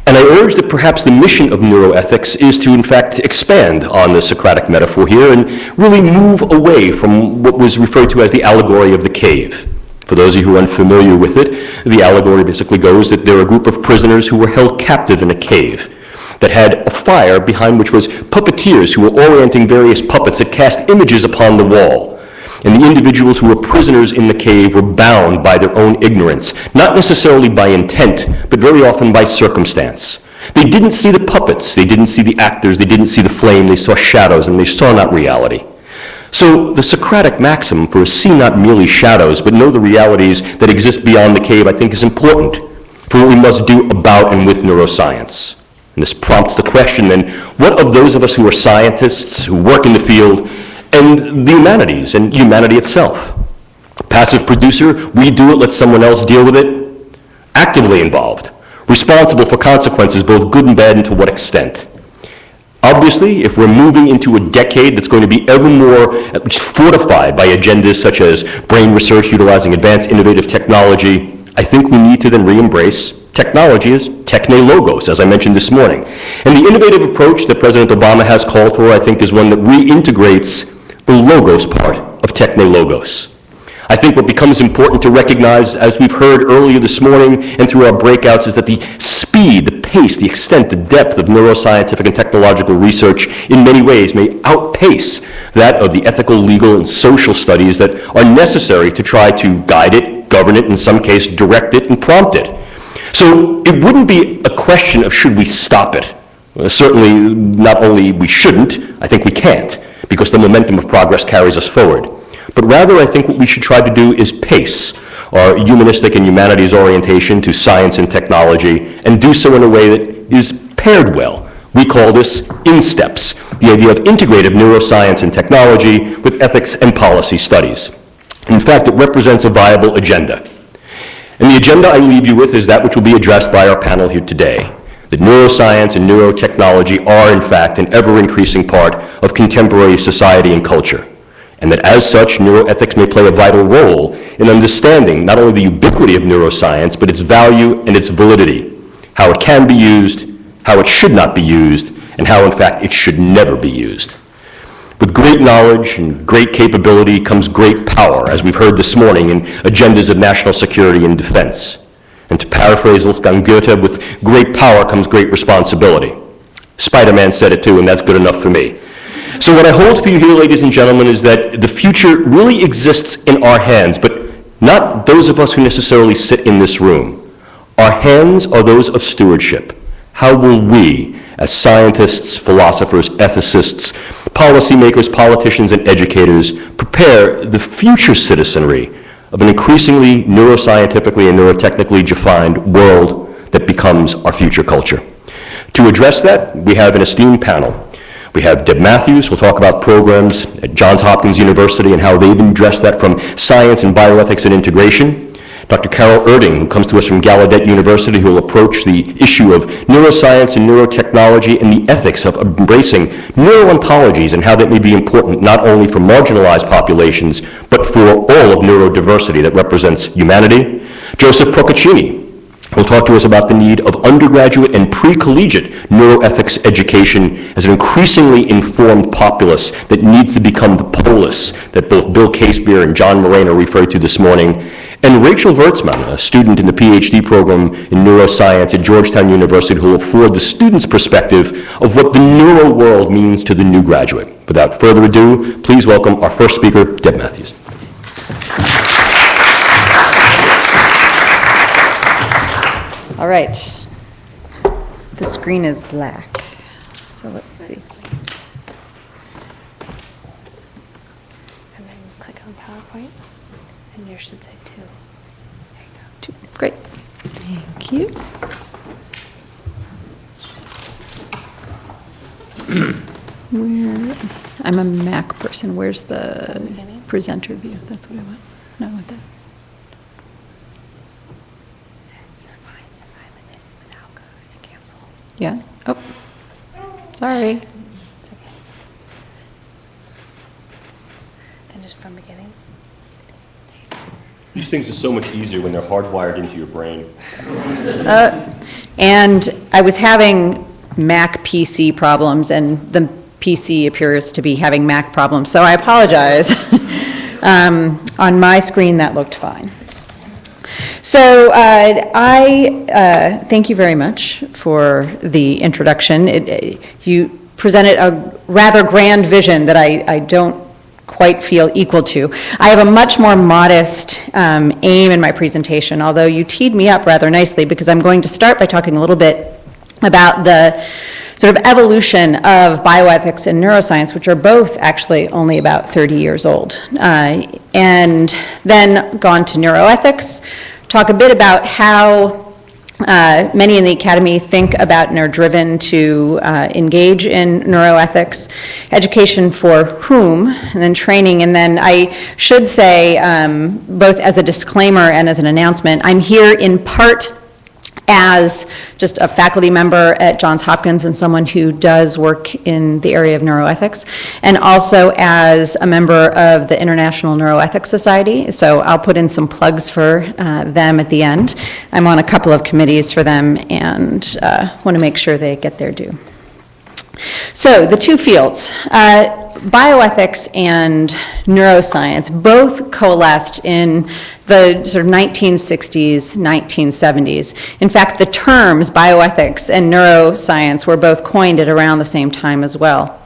And I urge that perhaps the mission of neuroethics is to, in fact, expand on the Socratic metaphor here and really move away from what was referred to as the allegory of the cave. For those of you who are unfamiliar with it, the allegory basically goes that there are a group of prisoners who were held captive in a cave that had a fire behind which was puppeteers who were orienting various puppets that cast images upon the wall. And the individuals who were prisoners in the cave were bound by their own ignorance, not necessarily by intent, but very often by circumstance. They didn't see the puppets, they didn't see the actors, they didn't see the flame, they saw shadows, and they saw not reality. So the Socratic maxim for see not merely shadows, but know the realities that exist beyond the cave, I think is important for what we must do about and with neuroscience. And this prompts the question then, what of those of us who are scientists, who work in the field, and the humanities and humanity itself. Passive producer, we do it, let someone else deal with it. Actively involved, responsible for consequences, both good and bad, and to what extent. Obviously, if we're moving into a decade that's going to be ever more fortified by agendas such as brain research utilizing advanced innovative technology, I think we need to then re-embrace technology as techne logos, as I mentioned this morning. And the innovative approach that President Obama has called for, I think, is one that reintegrates the logos part of techne logos. I think what becomes important to recognize, as we've heard earlier this morning and through our breakouts, is that the speed, the pace, the extent, the depth of neuroscientific and technological research in many ways may outpace that of the ethical, legal, and social studies that are necessary to try to guide it, govern it, in some case direct it and prompt it. So it wouldn't be a question of should we stop it. Certainly not only we shouldn't, I think we can't, because the momentum of progress carries us forward. But rather, I think what we should try to do is pace our humanistic and humanities orientation to science and technology, and do so in a way that is paired well. We call this in-steps, the idea of integrative neuroscience and technology with ethics and policy studies. In fact, it represents a viable agenda. And the agenda I leave you with is that which will be addressed by our panel here today. That neuroscience and neurotechnology are, in fact, an ever-increasing part of contemporary society and culture. And that as such, neuroethics may play a vital role in understanding not only the ubiquity of neuroscience, but its value and its validity, how it can be used, how it should not be used, and how, in fact, it should never be used. With great knowledge and great capability comes great power, as we've heard this morning in agendas of national security and defense. And to paraphrase Wolfgang Goethe, with great power comes great responsibility. Spider-Man said it too, and that's good enough for me. So what I hold for you here, ladies and gentlemen, is that the future really exists in our hands, but not those of us who necessarily sit in this room. Our hands are those of stewardship. How will we, as scientists, philosophers, ethicists, policymakers, politicians, and educators, prepare the future citizenry of an increasingly neuroscientifically and neurotechnically defined world that becomes our future culture? To address that, we have an esteemed panel. We have Deb Matthews, who'll talk about programs at Johns Hopkins University and how they've addressed that from science and bioethics and integration. Dr. Carol Erding, who comes to us from Gallaudet University, who will approach the issue of neuroscience and neurotechnology and the ethics of embracing neuro-ontologies and how that may be important not only for marginalized populations, but for all of neurodiversity that represents humanity. Joseph Procaccini will talk to us about the need of undergraduate and pre-collegiate neuroethics education as an increasingly informed populace that needs to become the polis that both Bill Casebeer and John Moreno referred to this morning. And Rachel Wertzman, a student in the PhD program in neuroscience at Georgetown University, who will afford the student's perspective of what the neuro world means to the new graduate. Without further ado, please welcome our first speaker, Deb Matthews. All right. The screen is black, so let's see. And then click on PowerPoint, and yours should say 2. There you go. 2. Great. Thank you. I'm a Mac person. Where's the presenter view? That's what I want. No, I want that. Yeah. Oh, sorry. And just from beginning. These things are so much easier when they're hardwired into your brain. And I was having Mac PC problems, and the PC appears to be having Mac problems, so I apologize. On my screen, that looked fine. So I thank you very much for the introduction. You presented a rather grand vision that I don't quite feel equal to. I have a much more modest aim in my presentation, although you teed me up rather nicely, because I'm going to start by talking a little bit about the sort of evolution of bioethics and neuroscience, which are both actually only about 30 years old. And then go on to neuroethics, talk a bit about how Many in the academy think about and are driven to engage in neuroethics, education for whom, and then training. And then I should say, both as a disclaimer and as an announcement, I'm here in part as just a faculty member at Johns Hopkins and someone who does work in the area of neuroethics, and also as a member of the International Neuroethics Society. So I'll put in some plugs for them at the end. I'm on a couple of committees for them and want to make sure they get their due. So the two fields, bioethics and neuroscience, both coalesced in the sort of 1960s, 1970s. In fact, the terms bioethics and neuroscience were both coined at around the same time as well.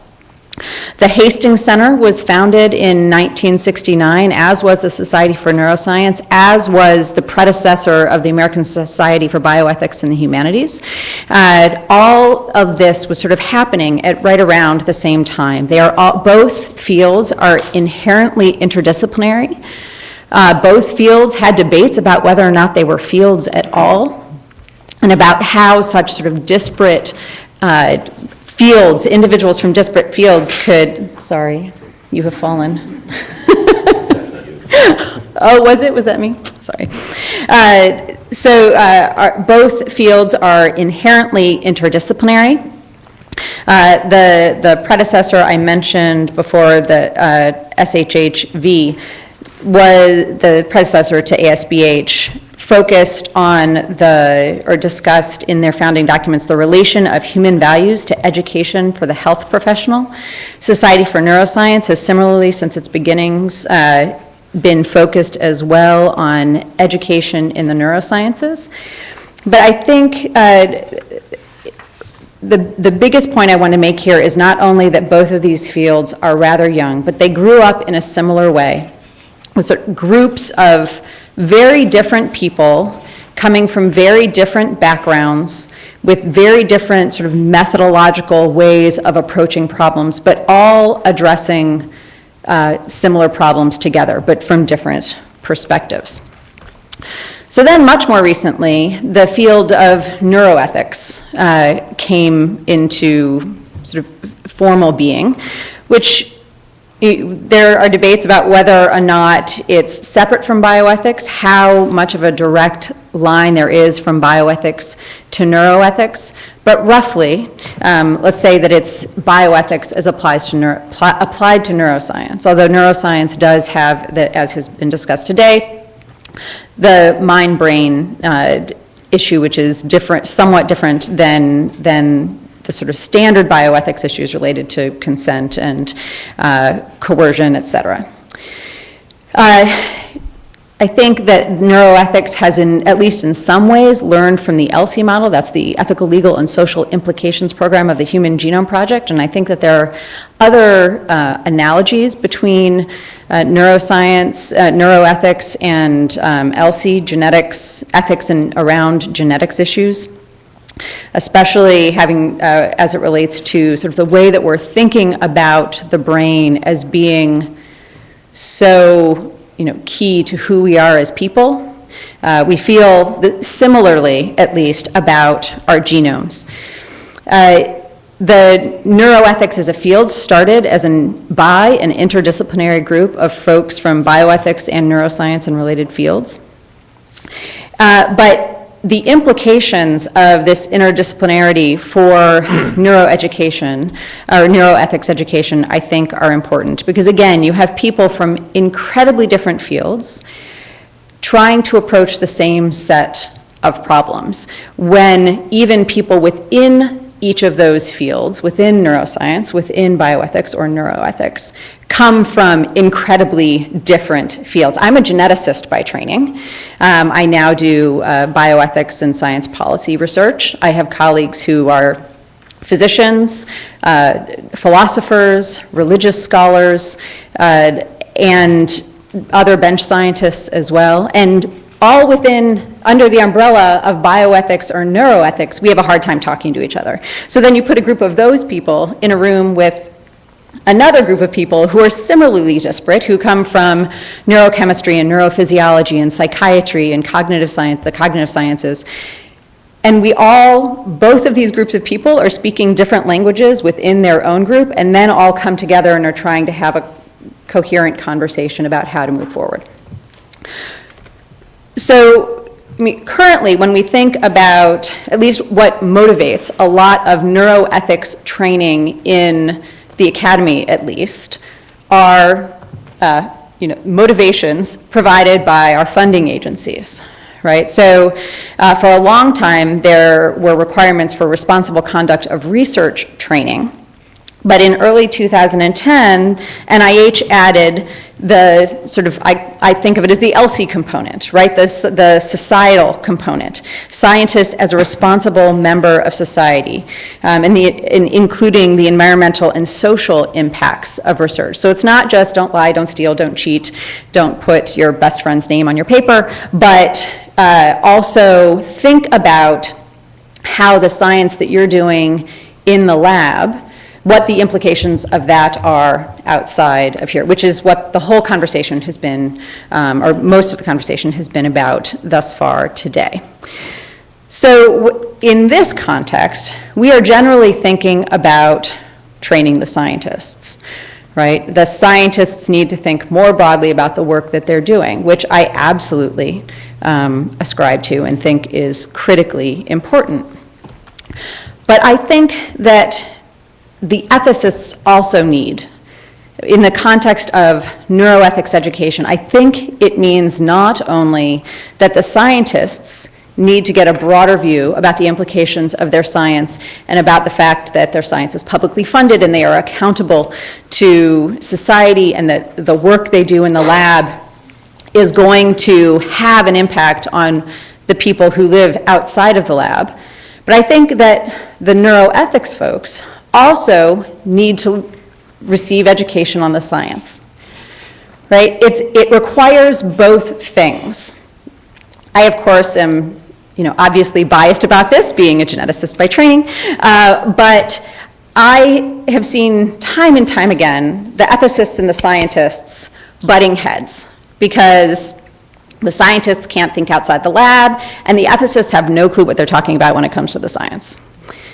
The Hastings Center was founded in 1969, as was the Society for Neuroscience, as was the predecessor of the American Society for Bioethics and the Humanities. All of this was sort of happening at right around the same time. They are all, both fields are inherently interdisciplinary. Both fields had debates about whether or not they were fields at all, and about how such sort of disparate fields, individuals from disparate fields could, sorry, you have fallen. Oh, was it? Was that me? Sorry. Both fields are inherently interdisciplinary. The predecessor I mentioned before, the SHHV, was the predecessor to ASBH, focused on or discussed in their founding documents the relation of human values to education for the health professional. Society for Neuroscience has similarly, since its beginnings, been focused as well on education in the neurosciences. But I think the biggest point I want to make here is not only that both of these fields are rather young, but they grew up in a similar way, with groups of very different people coming from very different backgrounds with very different sort of methodological ways of approaching problems, but all addressing similar problems together, but from different perspectives. So then, much more recently, the field of neuroethics came into sort of formal being, which there are debates about whether or not it's separate from bioethics, how much of a direct line there is from bioethics to neuroethics, but roughly, let's say that it's bioethics as applied to neuroscience, although neuroscience does have, as has been discussed today, the mind-brain issue, which is different, somewhat different than the sort of standard bioethics issues related to consent and coercion, et cetera. I think that neuroethics has, at least in some ways, learned from the ELSI model. That's the Ethical, Legal, and Social Implications Program of the Human Genome Project. And I think that there are other analogies between neuroscience, neuroethics, and ELSI, genetics, ethics, and around genetics issues, especially having, as it relates to sort of the way that we're thinking about the brain as being so, key to who we are as people. We feel similarly, at least, about our genomes. The neuroethics as a field started by an interdisciplinary group of folks from bioethics and neuroscience and related fields. But the implications of this interdisciplinarity for neuroeducation, or neuroethics education, I think are important. Because again, you have people from incredibly different fields trying to approach the same set of problems, when even people within each of those fields, within neuroscience, within bioethics or neuroethics, come from incredibly different fields. I'm a geneticist by training. I now do bioethics and science policy research. I have colleagues who are physicians, philosophers, religious scholars, and other bench scientists as well. And all under the umbrella of bioethics or neuroethics, we have a hard time talking to each other. So then you put a group of those people in a room with another group of people who are similarly disparate, who come from neurochemistry and neurophysiology and psychiatry and cognitive science, the cognitive sciences. And both of these groups of people are speaking different languages within their own group, and then all come together and are trying to have a coherent conversation about how to move forward. So, currently, when we think about at least what motivates a lot of neuroethics training in the academy, at least, are motivations provided by our funding agencies. Right? So for a long time, there were requirements for responsible conduct of research training. But in early 2010, NIH added the sort of, I think of it as the ELSI component, right? The societal component. Scientist as a responsible member of society, including the environmental and social impacts of research. So it's not just don't lie, don't steal, don't cheat, don't put your best friend's name on your paper, but also think about how the science that you're doing in the lab, what the implications of that are outside of here, which is what the whole conversation has been, or most of the conversation has been about thus far today. So in this context, we are generally thinking about training the scientists, right? The scientists need to think more broadly about the work that they're doing, which I absolutely ascribe to and think is critically important. But I think that the ethicists also need, in the context of neuroethics education, I think it means not only that the scientists need to get a broader view about the implications of their science and about the fact that their science is publicly funded and they are accountable to society and that the work they do in the lab is going to have an impact on the people who live outside of the lab. But I think that the neuroethics folks also need to receive education on the science, right? It requires both things. I, of course, am obviously biased about this, being a geneticist by training, but I have seen time and time again the ethicists and the scientists butting heads because the scientists can't think outside the lab, and the ethicists have no clue what they're talking about when it comes to the science.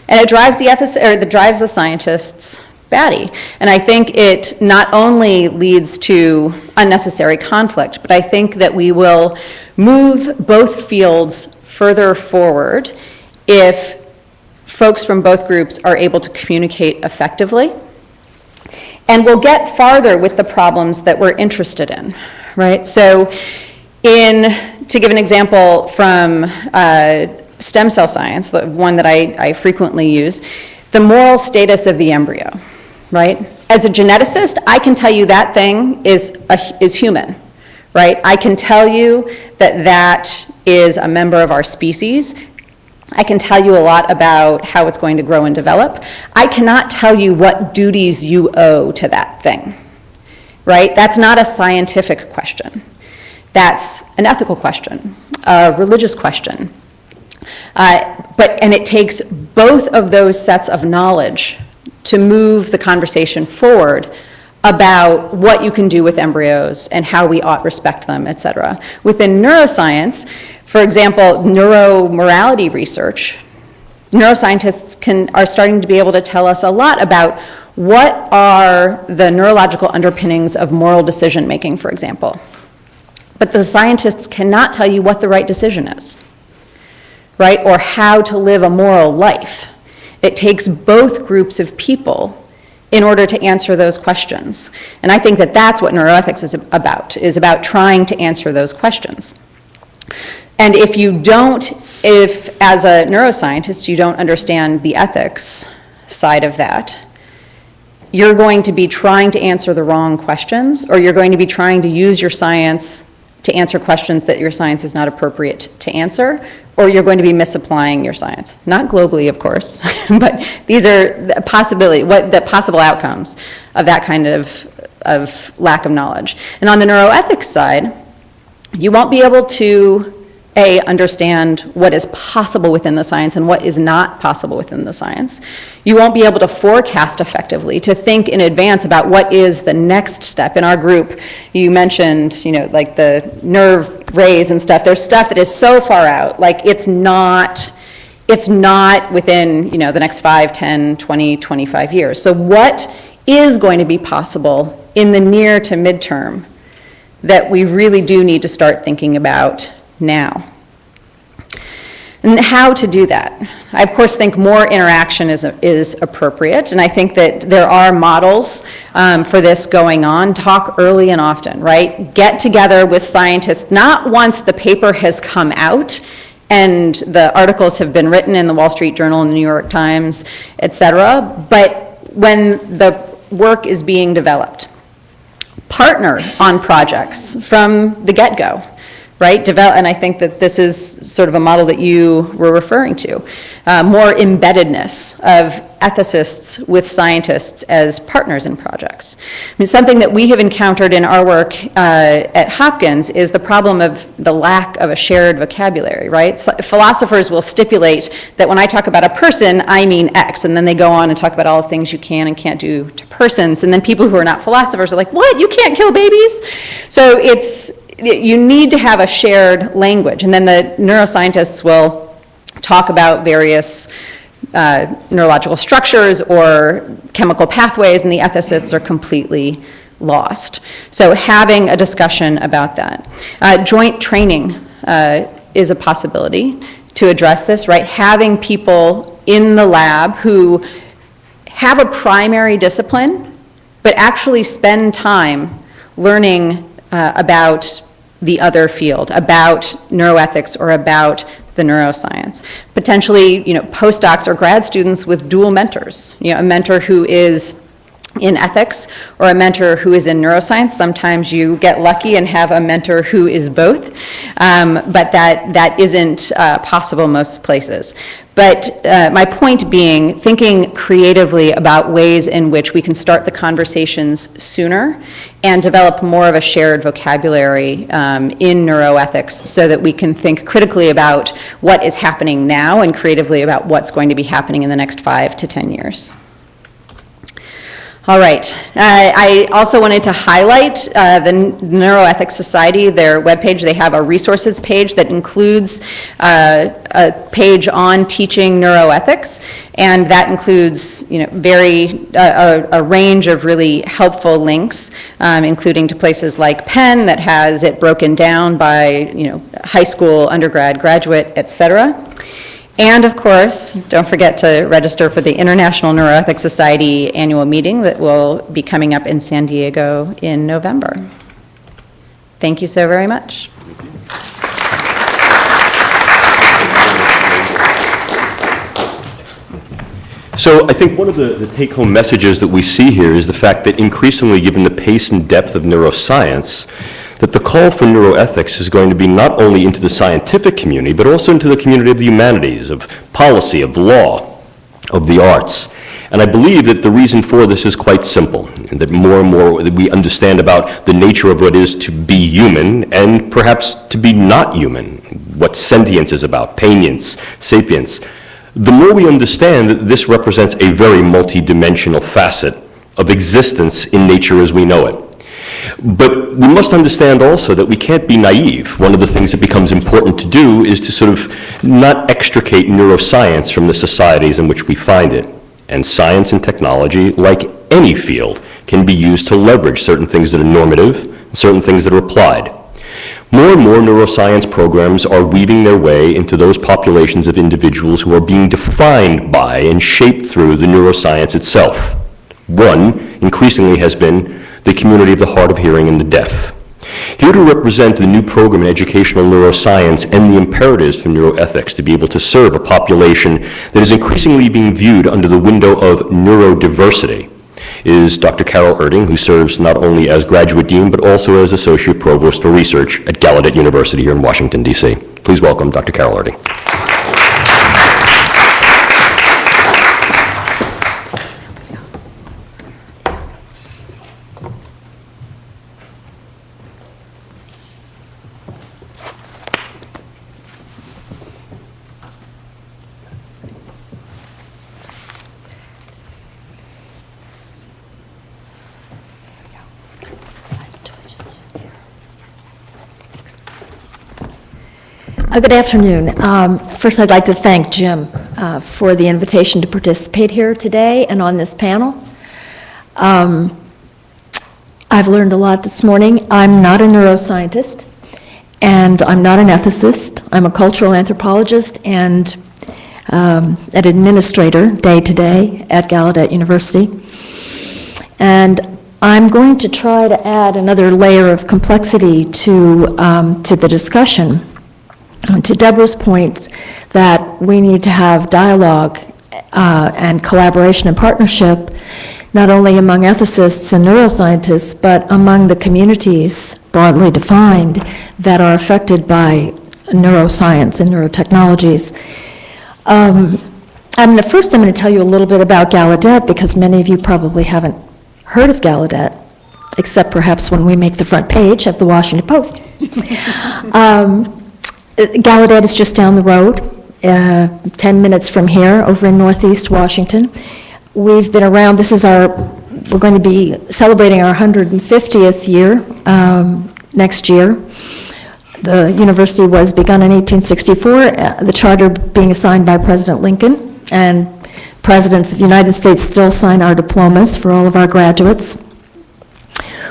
And it drives the scientists batty. And I think it not only leads to unnecessary conflict, but I think that we will move both fields further forward if folks from both groups are able to communicate effectively. And we'll get farther with the problems that we're interested in, right? So to give an example from stem cell science, the one that I frequently use, the moral status of the embryo, right? As a geneticist, I can tell you that thing is human, right? I can tell you that is a member of our species. I can tell you a lot about how it's going to grow and develop. I cannot tell you what duties you owe to that thing, right? That's not a scientific question. That's an ethical question, a religious question. And it takes both of those sets of knowledge to move the conversation forward about what you can do with embryos and how we ought respect them, et cetera. Within neuroscience, for example, neuromorality research, neuroscientists are starting to be able to tell us a lot about what are the neurological underpinnings of moral decision making, for example. But the scientists cannot tell you what the right decision is, right? Or how to live a moral life. It takes both groups of people in order to answer those questions. And I think that that's what neuroethics is about trying to answer those questions. And if as a neuroscientist, you don't understand the ethics side of that, you're going to be trying to answer the wrong questions, or you're going to be trying to use your science to answer questions that your science is not appropriate to answer, or you're going to be misapplying your science. Not globally, of course, but these are the possible outcomes of that kind of lack of knowledge. And on the neuroethics side, you won't be able to, understand what is possible within the science and what is not possible within the science. You won't be able to forecast effectively, to think in advance about what is the next step. In our group, you mentioned, like the nerve rays and stuff. There's stuff that is so far out, like it's not it's not within, the next 5, 10, 20, 25 years. So what is going to be possible in the near to midterm that we really do need to start thinking about now? And how to do that? I, of course, think more interaction is appropriate, and I think that there are models for this going on. Talk early and often, right? Get together with scientists, not once the paper has come out and the articles have been written in the Wall Street Journal and the New York Times, et cetera, but when the work is being developed. Partner on projects from the get-go, right? And I think that this is sort of a model that you were referring to. More embeddedness of ethicists with scientists as partners in projects. I mean, something that we have encountered in our work at Hopkins is the problem of the lack of a shared vocabulary, right? So philosophers will stipulate that when I talk about a person, I mean X, and then they go on and talk about all the things you can and can't do to persons, and then people who are not philosophers are like, what, you can't kill babies? So you need to have a shared language, and then the neuroscientists will talk about various neurological structures or chemical pathways, and the ethicists are completely lost. So having a discussion about that. Joint training is a possibility to address this, right? Having people in the lab who have a primary discipline, but actually spend time learning about the other field, about neuroethics or about the neuroscience. Potentially, postdocs or grad students with dual mentors, a mentor who is in ethics or a mentor who is in neuroscience. Sometimes you get lucky and have a mentor who is both, but that isn't possible most places. But my point being, thinking creatively about ways in which we can start the conversations sooner and develop more of a shared vocabulary in neuroethics so that we can think critically about what is happening now and creatively about what's going to be happening in the next 5 to 10 years. All right. I also wanted to highlight the Neuroethics Society, their webpage. They have a resources page that includes a page on teaching neuroethics, and that includes, a range of really helpful links, including to places like Penn that has it broken down by, high school, undergrad, graduate, et cetera. And of course, don't forget to register for the International Neuroethics Society annual meeting that will be coming up in San Diego in November. Thank you so very much. So I think one of the take-home messages that we see here is the fact that increasingly, given the pace and depth of neuroscience, that the call for neuroethics is going to be not only into the scientific community, but also into the community of the humanities, of policy, of law, of the arts. And I believe that the reason for this is quite simple, and that more and more that we understand about the nature of what it is to be human, and perhaps to be not human, what sentience is about, panience, sapience. The more we understand that this represents a very multidimensional facet of existence in nature as we know it. But we must understand also that we can't be naive. One of the things that becomes important to do is to sort of not extricate neuroscience from the societies in which we find it. And science and technology, like any field, can be used to leverage certain things that are normative and certain things that are applied. More and more neuroscience programs are weaving their way into those populations of individuals who are being defined by and shaped through the neuroscience itself. One, increasingly, has been the community of the hard of hearing and the deaf. Here to represent the new program in educational neuroscience and the imperatives for neuroethics to be able to serve a population that is increasingly being viewed under the window of neurodiversity is Dr. Carol Erding, who serves not only as graduate dean, but also as associate provost for research at Gallaudet University here in Washington, D.C. Please welcome Dr. Carol Erding. Good afternoon. First, I'd like to thank Jim for the invitation to participate here today and on this panel. I've learned a lot this morning. I'm not a neuroscientist, and I'm not an ethicist. I'm a cultural anthropologist and an administrator day-to-day at Gallaudet University. And I'm going to try to add another layer of complexity to the discussion. To Deborah's point that we need to have dialogue and collaboration and partnership, not only among ethicists and neuroscientists, but among the communities broadly defined that are affected by neuroscience and neurotechnologies. First I'm going to tell you a little bit about Gallaudet, because many of you probably haven't heard of Gallaudet, except perhaps when we make the front page of the Washington Post. Gallaudet is just down the road, 10 minutes from here, over in Northeast Washington. We've been around, we're going to be celebrating our 150th year next year. The university was begun in 1864, the charter being assigned by President Lincoln, and presidents of the United States still sign our diplomas for all of our graduates.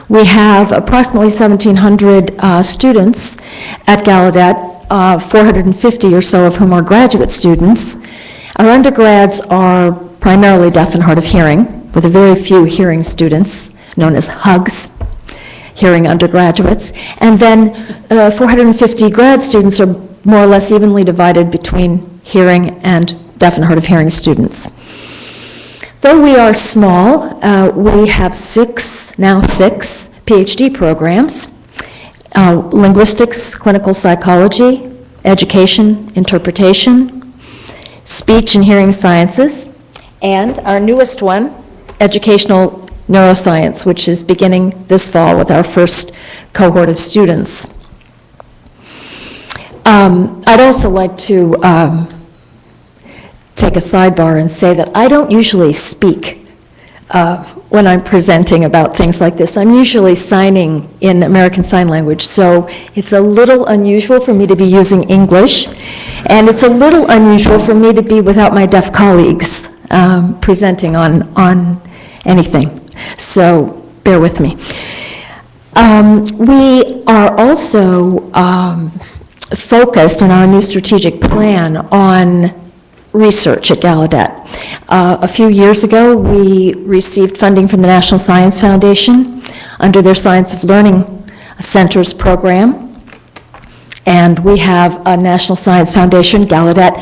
We have approximately 1,700 students at Gallaudet, 450 or so of whom are graduate students. Our undergrads are primarily deaf and hard of hearing, with a very few hearing students, known as HUGs, hearing undergraduates. And then 450 grad students are more or less evenly divided between hearing and deaf and hard of hearing students. Though we are small, we have now six PhD programs. Linguistics, clinical psychology, education, interpretation, speech and hearing sciences, and our newest one, educational neuroscience, which is beginning this fall with our first cohort of students. I'd also like to take a sidebar and say that I don't usually speak when I'm presenting about things like this. I'm usually signing in American Sign Language, so it's a little unusual for me to be using English, and it's a little unusual for me to be without my deaf colleagues presenting on anything. So bear with me. We are also focused in our new strategic plan on research at Gallaudet. A few years ago, we received funding from the National Science Foundation under their Science of Learning Centers program. And we have a National Science Foundation Gallaudet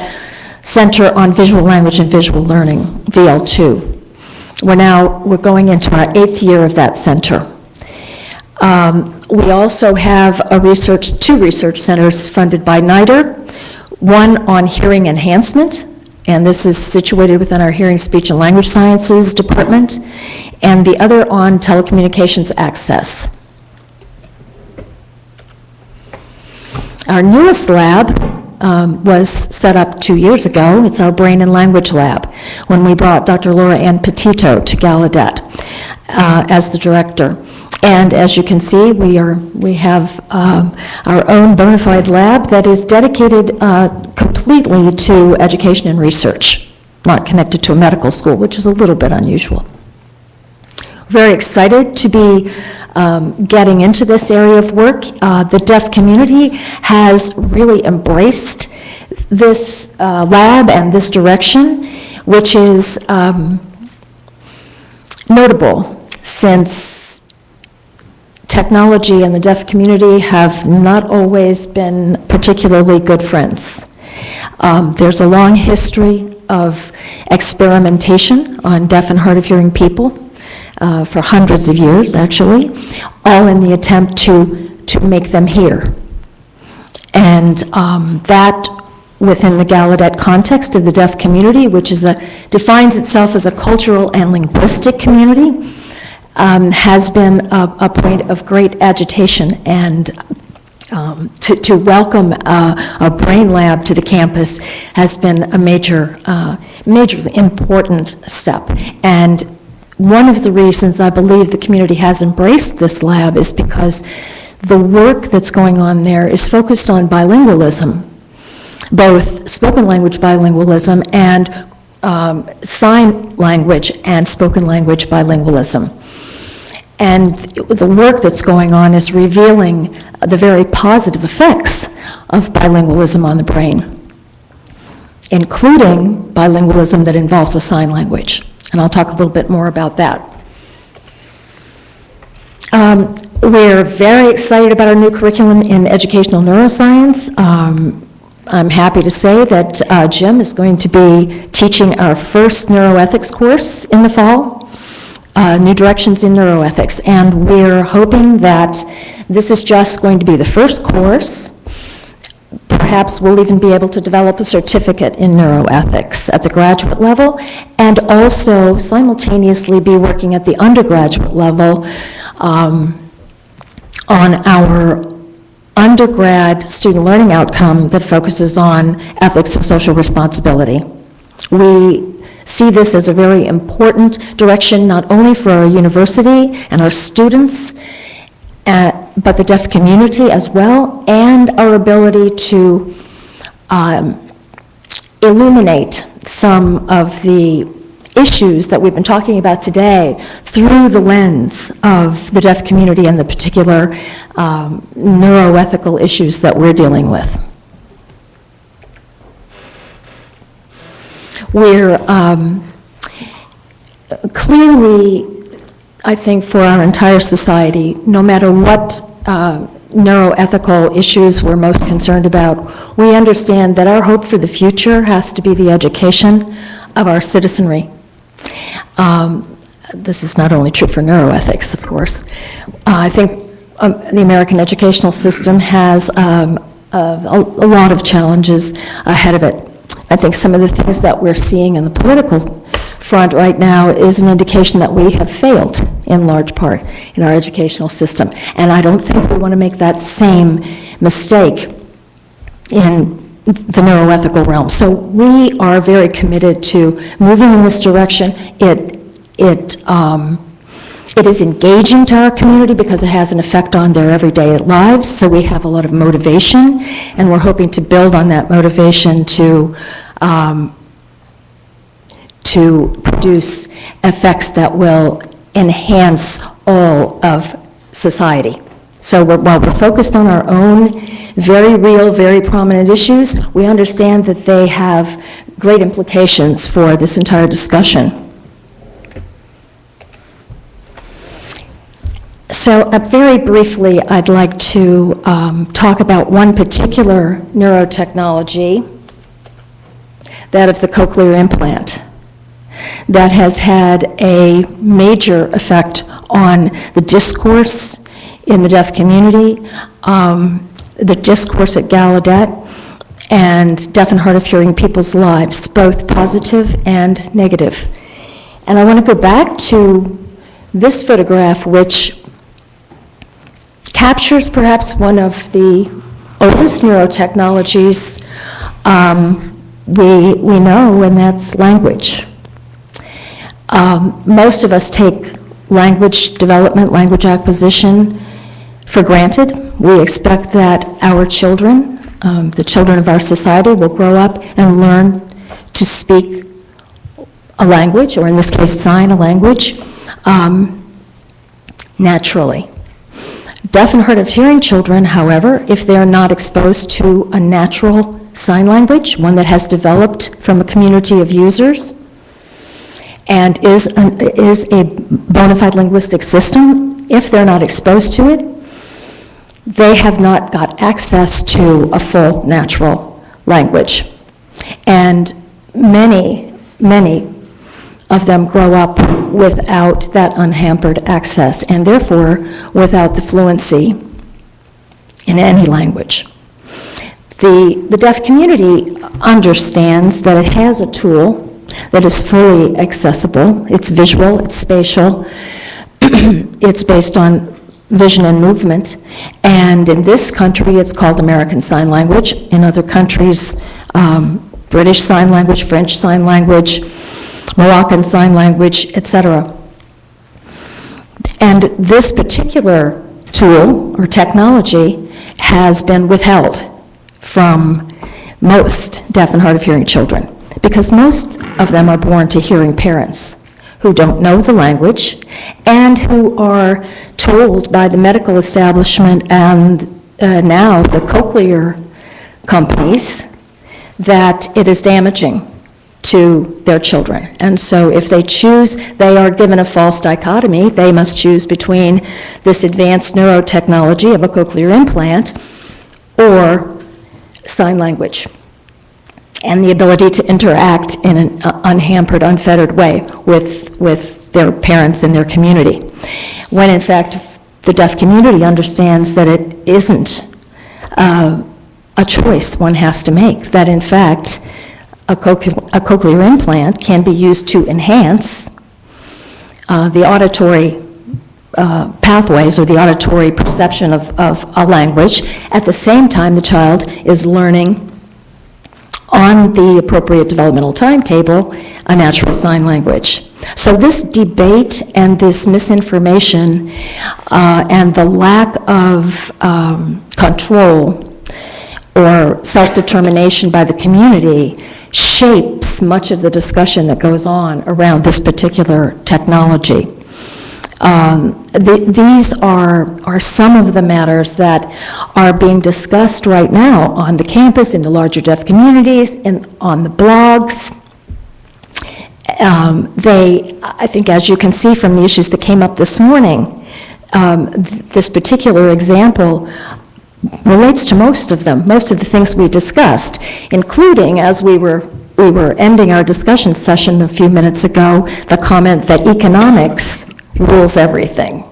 Center on Visual Language and Visual Learning, VL2. We're going into our 8th year of that center. We also have two research centers funded by NIDER, one on hearing enhancement, and this is situated within our Hearing, Speech, and Language Sciences department, and the other on telecommunications access. Our newest lab was set up 2 years ago. It's our Brain and Language Lab, when we brought Dr. Laura Ann Petito to Gallaudet as the director. And as you can see, we have our own bona fide lab that is dedicated completely to education and research, not connected to a medical school, which is a little bit unusual. Very excited to be getting into this area of work. The deaf community has really embraced this lab and this direction, which is notable since technology and the deaf community have not always been particularly good friends. There's a long history of experimentation on deaf and hard of hearing people for hundreds of years, actually, all in the attempt to make them hear. And that, within the Gallaudet context of the deaf community, which defines itself as a cultural and linguistic community, has been a point of great agitation, and to welcome a brain lab to the campus has been a majorly important step. And one of the reasons I believe the community has embraced this lab is because the work that's going on there is focused on bilingualism both spoken language bilingualism and sign language and spoken language bilingualism. And the work that's going on is revealing the very positive effects of bilingualism on the brain, including bilingualism that involves a sign language. And I'll talk a little bit more about that. We're very excited about our new curriculum in educational neuroscience. I'm happy to say that Jim is going to be teaching our first neuroethics course in the fall, New Directions in Neuroethics. And we're hoping that this is just going to be the first course. Perhaps we'll even be able to develop a certificate in neuroethics at the graduate level, and also simultaneously be working at the undergraduate level on our undergrad student learning outcome that focuses on ethics and social responsibility. We see this as a very important direction, not only for our university and our students, but the deaf community as well, and our ability to illuminate some of the issues that we've been talking about today through the lens of the deaf community and the particular neuroethical issues that we're dealing with. We're clearly, I think, for our entire society, no matter what neuroethical issues we're most concerned about, we understand that our hope for the future has to be the education of our citizenry. This is not only true for neuroethics, of course. I think the American educational system has a lot of challenges ahead of it. I think some of the things that we're seeing in the political front right now is an indication that we have failed in large part in our educational system. And I don't think we want to make that same mistake in the neuroethical realm. So we are very committed to moving in this direction. It is engaging to our community because it has an effect on their everyday lives, so we have a lot of motivation, and we're hoping to build on that motivation to produce effects that will enhance all of society. So while we're focused on our own very real, very prominent issues, we understand that they have great implications for this entire discussion. So very briefly, I'd like to talk about one particular neurotechnology, that of the cochlear implant, that has had a major effect on the discourse in the deaf community, the discourse at Gallaudet, and deaf and hard of hearing people's lives, both positive and negative. And I want to go back to this photograph, which captures perhaps one of the oldest neurotechnologies we know, and that's language. Most of us take language development, language acquisition for granted. We expect that our children, the children of our society, will grow up and learn to speak a language, or in this case, sign a language, naturally. Deaf and hard of hearing children, however, if they are not exposed to a natural sign language, one that has developed from a community of users, and is a bona fide linguistic system, if they're not exposed to it, they have not got access to a full natural language. And many, many of them grow up without that unhampered access, and therefore without the fluency in any language. The deaf community understands that it has a tool that is fully accessible. It's visual, it's spatial, it's based on vision and movement, and in this country it's called American Sign Language. In other countries, British Sign Language, French Sign Language, Moroccan Sign Language, etc. And this particular tool or technology has been withheld from most deaf and hard of hearing children, because most of them are born to hearing parents who don't know the language and who are told by the medical establishment and now the cochlear companies that it is damaging to their children. And so if they choose, they are given a false dichotomy. They must choose between this advanced neurotechnology of a cochlear implant or sign language and the ability to interact in an unhampered, unfettered way with their parents and their community. When in fact, the deaf community understands that it isn't a choice one has to make, that in fact, a cochlear implant can be used to enhance the auditory pathways or the auditory perception of a language. At the same time, the child is learning on the appropriate developmental timetable a natural sign language. So this debate and this misinformation and the lack of control or self-determination by the community shapes much of the discussion that goes on around this particular technology. These are some of the matters that are being discussed right now on the campus, in the larger deaf communities, and on the blogs. I think as you can see from the issues that came up this morning, this particular example relates to most of them, most of the things we discussed, including, as we were ending our discussion session a few minutes ago, the comment that economics rules everything,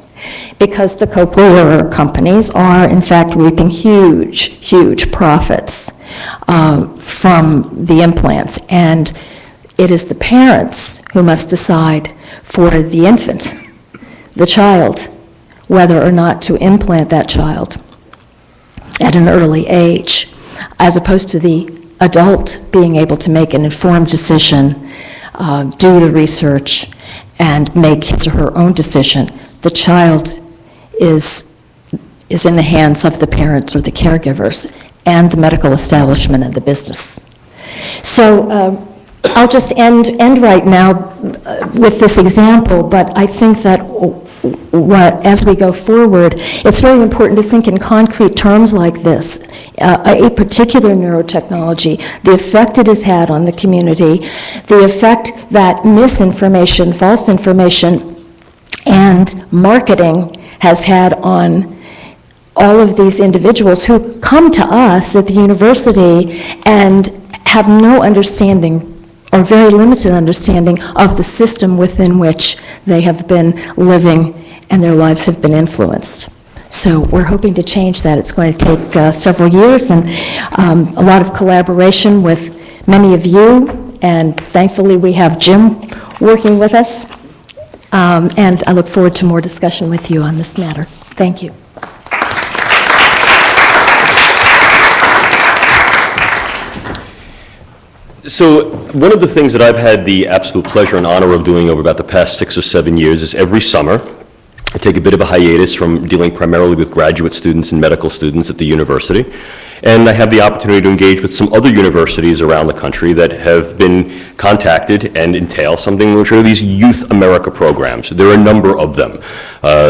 because the cochlear companies are in fact reaping huge profits from the implants, and it is the parents who must decide for the infant, the child, whether or not to implant that child at an early age, as opposed to the adult being able to make an informed decision, do the research, and make his or her own decision. The child is in the hands of the parents or the caregivers and the medical establishment and the business. So I'll just end right now with this example, but I think that as we go forward, it's very important to think in concrete terms like this. A particular neurotechnology, the effect it has had on the community, the effect that misinformation, false information, and marketing has had on all of these individuals who come to us at the university and have no understanding or very limited understanding of the system within which they have been living and their lives have been influenced. So we're hoping to change that. It's going to take several years and a lot of collaboration with many of you, and thankfully we have Jim working with us, and I look forward to more discussion with you on this matter. Thank you. So one of the things that I've had the absolute pleasure and honor of doing over about the past 6 or 7 years is every summer I take a bit of a hiatus from dealing primarily with graduate students and medical students at the university, and I have the opportunity to engage with some other universities around the country that have been contacted and entail something which are these Youth America programs. There are a number of them.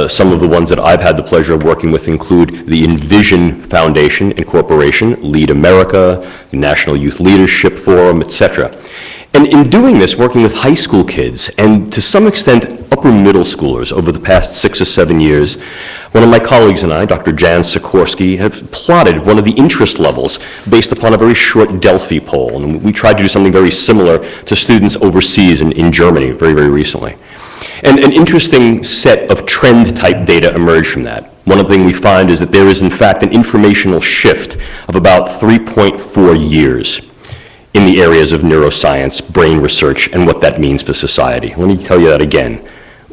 Some of the ones that I've had the pleasure of working with include the Envision Foundation Incorporation, Lead America, the National Youth Leadership Forum, etc. And in doing this, working with high school kids, and to some extent upper middle schoolers over the past 6 or 7 years, one of my colleagues and I, Dr. Jan Sikorsky, have plotted one of the interest levels based upon a very short Delphi poll. And we tried to do something very similar to students overseas in Germany very, very recently. And an interesting set of trend-type data emerged from that. One of the things we find is that there is, in fact, an informational shift of about 3.4 years in the areas of neuroscience, brain research, and what that means for society. Let me tell you that again.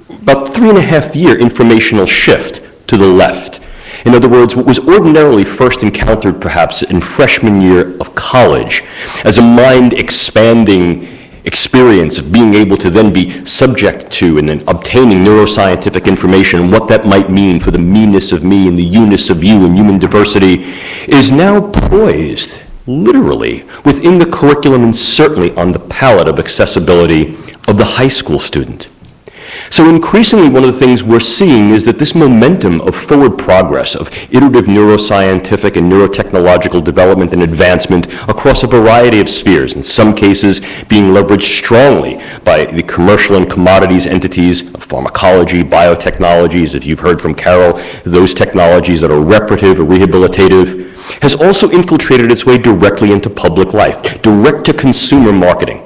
About 3.5-year informational shift to the left. In other words, what was ordinarily first encountered perhaps in freshman year of college as a mind-expanding experience of being able to then be subject to and then obtaining neuroscientific information and what that might mean for the me-ness of me and the you-ness of you and human diversity is now poised literally, within the curriculum and certainly on the palette of accessibility of the high school student. So increasingly, one of the things we're seeing is that this momentum of forward progress, of iterative neuroscientific and neurotechnological development and advancement across a variety of spheres, in some cases being leveraged strongly by the commercial and commodities entities of pharmacology, biotechnologies, if you've heard from Carol, those technologies that are reparative or rehabilitative, has also infiltrated its way directly into public life, direct-to-consumer marketing.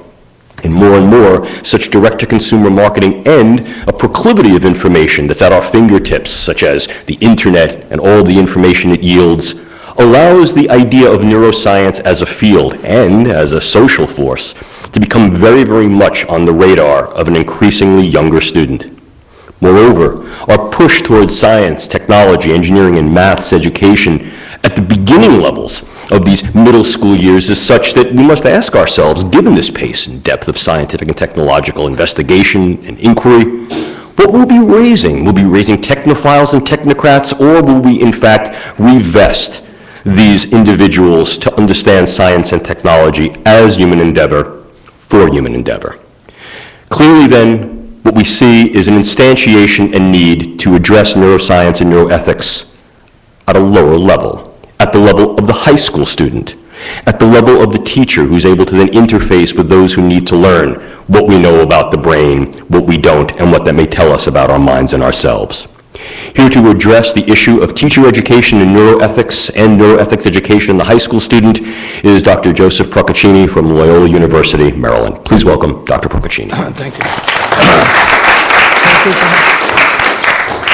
And more, such direct-to-consumer marketing and a proclivity of information that's at our fingertips, such as the internet and all the information it yields, allows the idea of neuroscience as a field and as a social force to become very, very much on the radar of an increasingly younger student. Moreover, our push towards science, technology, engineering, and maths education at the beginning levels of these middle school years is such that we must ask ourselves, given this pace and depth of scientific and technological investigation and inquiry, what will we be raising? Will we be raising technophiles and technocrats, or will we in fact revest these individuals to understand science and technology as human endeavor for human endeavor? Clearly then, what we see is an instantiation and need to address neuroscience and neuroethics at a lower level, at the level of the high school student, at the level of the teacher who's able to then interface with those who need to learn what we know about the brain, what we don't, and what that may tell us about our minds and ourselves. Here to address the issue of teacher education in neuroethics and neuroethics education in the high school student is Dr. Joseph Procaccini from Loyola University, Maryland. Please welcome Dr. Procaccini. Thank you.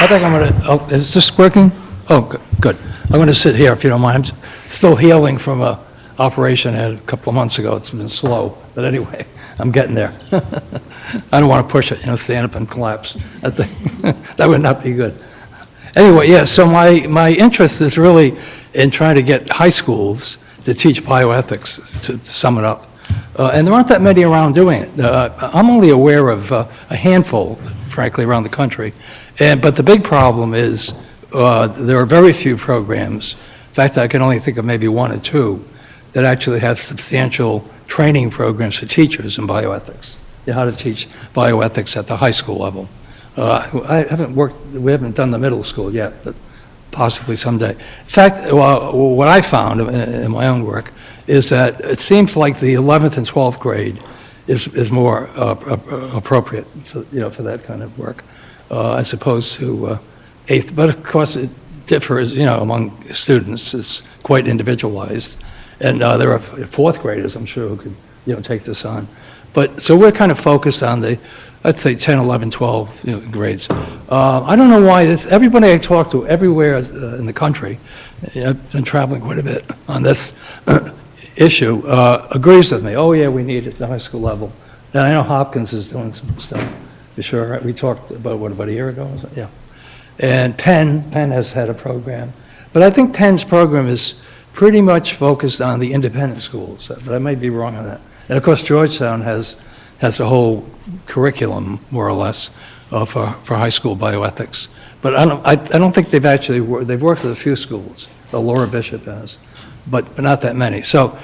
I think I'm going to, is this working? Oh, good. I'm going to sit here if you don't mind. I'm still healing from an operation I had a couple of months ago. It's been slow, but anyway, I'm getting there. I don't want to push it, stand up and collapse. I think that would not be good. Anyway, yeah, so my interest is really in trying to get high schools to teach bioethics, to sum it up. And there aren't that many around doing it. I'm only aware of a handful, frankly, around the country. But the big problem is there are very few programs. In fact, I can only think of maybe one or two that actually have substantial training programs for teachers in bioethics, how to teach bioethics at the high school level. We haven't done the middle school yet, but possibly someday. In fact, what I found in my own work is that it seems like the 11th and 12th grade is more appropriate for that kind of work, as opposed to 8th. But of course, it differs, among students. It's quite individualized. And there are 4th graders, I'm sure, who could, take this on. But so we're kind of focused on the, I'd say 10, 11, 12 grades. I don't know why everybody I talk to everywhere in the country, I've been traveling quite a bit on this issue, agrees with me. Oh yeah, we need it at the high school level. And I know Hopkins is doing some stuff, for sure. Right? We talked about a year ago? Yeah. And Penn has had a program. But I think Penn's program is pretty much focused on the independent schools, but I might be wrong on that. And of course, Georgetown has a whole curriculum, more or less, for high school bioethics. But I don't think they've actually they've worked with a few schools. Laura Bishop has, but not that many. So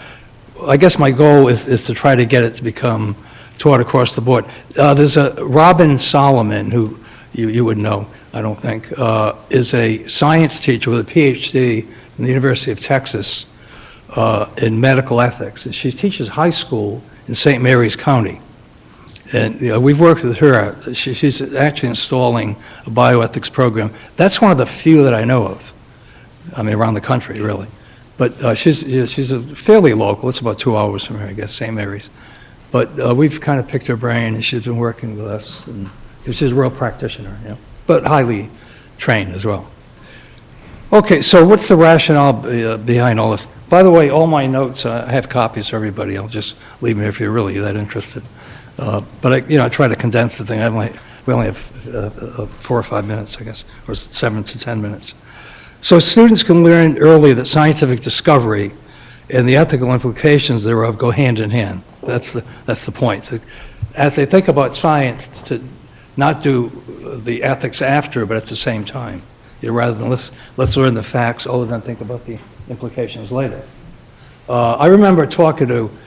I guess my goal is to try to get it to become taught across the board. There's a Robin Solomon, who you would know, I don't think, is a science teacher with a PhD from the University of Texas in medical ethics. And she teaches high school in St. Mary's County. And we've worked with her. She's actually installing a bioethics program. That's one of the few that I know of, around the country, really. But she's a fairly local. It's about 2 hours from here, I guess, St. Mary's. But we've kind of picked her brain, and she's been working with us. And she's a real practitioner, but highly trained as well. Okay, so what's the rationale behind all this? By the way, all my notes, I have copies for everybody. I'll just leave them if you're really that interested. But I try to condense the thing. We only have 4 or 5 minutes, I guess, or 7 to 10 minutes. So students can learn early that scientific discovery and the ethical implications thereof go hand in hand. That's the point. So as they think about science, to not do the ethics after, but at the same time. Rather than let's learn the facts, then think about the implications later. I remember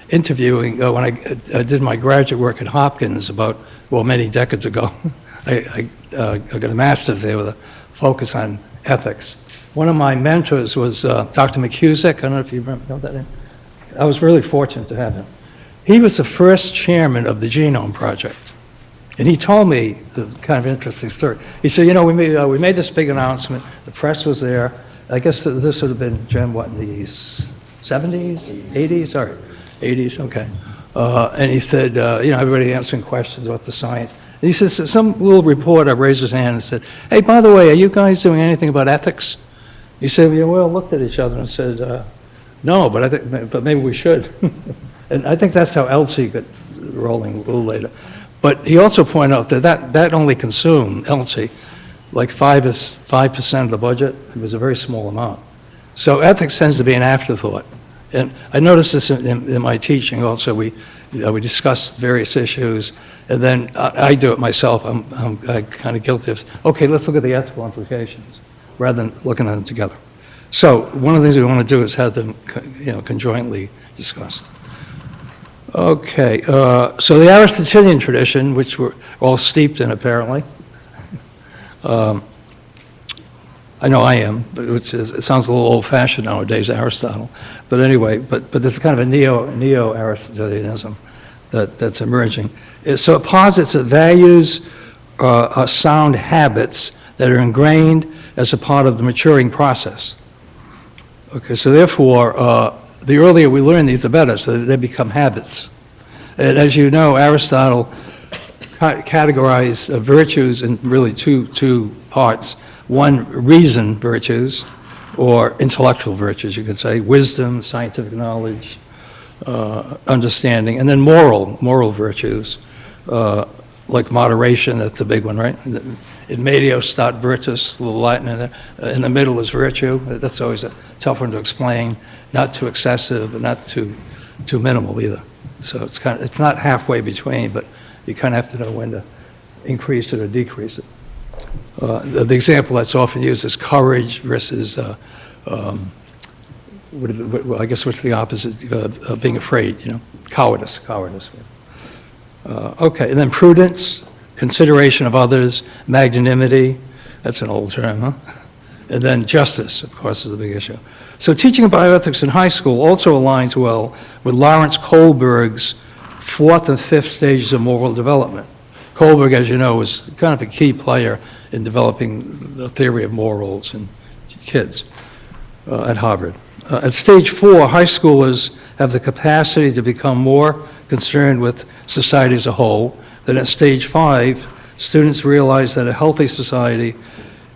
interviewing when I did my graduate work at Hopkins many decades ago. I got a master's there with a focus on ethics. One of my mentors was Dr. McCusick. I don't know if you know that name. I was really fortunate to have him. He was the first chairman of the Genome Project. And he told me a kind of interesting story. He said, we made this big announcement. The press was there. I guess this would have been, Jim, what, in the 70s, 80s? Sorry, 80s, okay. And he said, everybody answering questions about the science. And he says, some little reporter raised his hand and said, hey, by the way, are you guys doing anything about ethics? He said, we all looked at each other and said, no, but maybe we should. And I think that's how ELSI got rolling a little later. But he also pointed out that only consumed, ELSI, like 5% of the budget. It was a very small amount. So ethics tends to be an afterthought. And I noticed this in my teaching also. We discuss various issues, and then I do it myself. I'm kind of guilty of, okay, let's look at the ethical implications, rather than looking at them together. So one of the things we want to do is have them conjointly discussed. Okay, so the Aristotelian tradition, which we're all steeped in apparently, I know I am, but it sounds a little old-fashioned nowadays, Aristotle. But anyway, but there's kind of a neo-Aristotelianism that's emerging. So it posits that values are sound habits that are ingrained as a part of the maturing process. Okay, so therefore, the earlier we learn these, the better, so that they become habits. And as you know, Aristotle categorized virtues in really two parts. One, reason virtues, or intellectual virtues, you could say, wisdom, scientific knowledge, understanding, and then moral virtues, like moderation, that's the big one, right? In medio stat virtus, a little Latin in there. In the middle is virtue. That's always a tough one to explain. Not too excessive, but not too minimal either. So it's not halfway between, but you kind of have to know when to increase it or decrease it. The example that's often used is courage versus, I guess what's the opposite of being afraid, cowardice. Okay, and then prudence, consideration of others, magnanimity, that's an old term, huh? And then justice, of course, is a big issue. So teaching bioethics in high school also aligns well with Lawrence Kohlberg's 4th and 5th stages of moral development. Kohlberg, as you know, was kind of a key player in developing the theory of morals in kids at Harvard. At stage 4, high schoolers have the capacity to become more concerned with society as a whole. Then at stage 5, students realize that a healthy society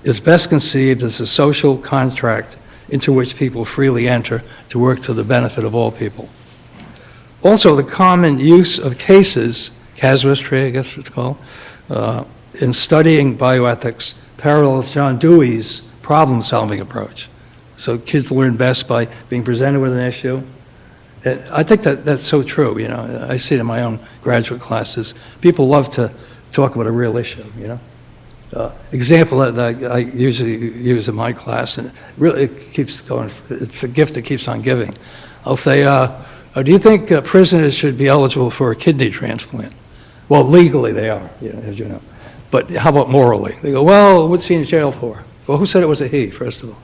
is best conceived as a social contract into which people freely enter to work to the benefit of all people. Also, the common use of cases, casuistry, I guess it's called, in studying bioethics parallels John Dewey's problem-solving approach. So kids learn best by being presented with an issue. And I think that's so true, I see it in my own graduate classes. People love to talk about a real issue, Example that I usually use in my class, and really it keeps going, it's a gift that keeps on giving. I'll say, do you think prisoners should be eligible for a kidney transplant? Well, legally they are, as you know. But how about morally? They go, well, what's he in jail for? Well, who said it was a he, first of all?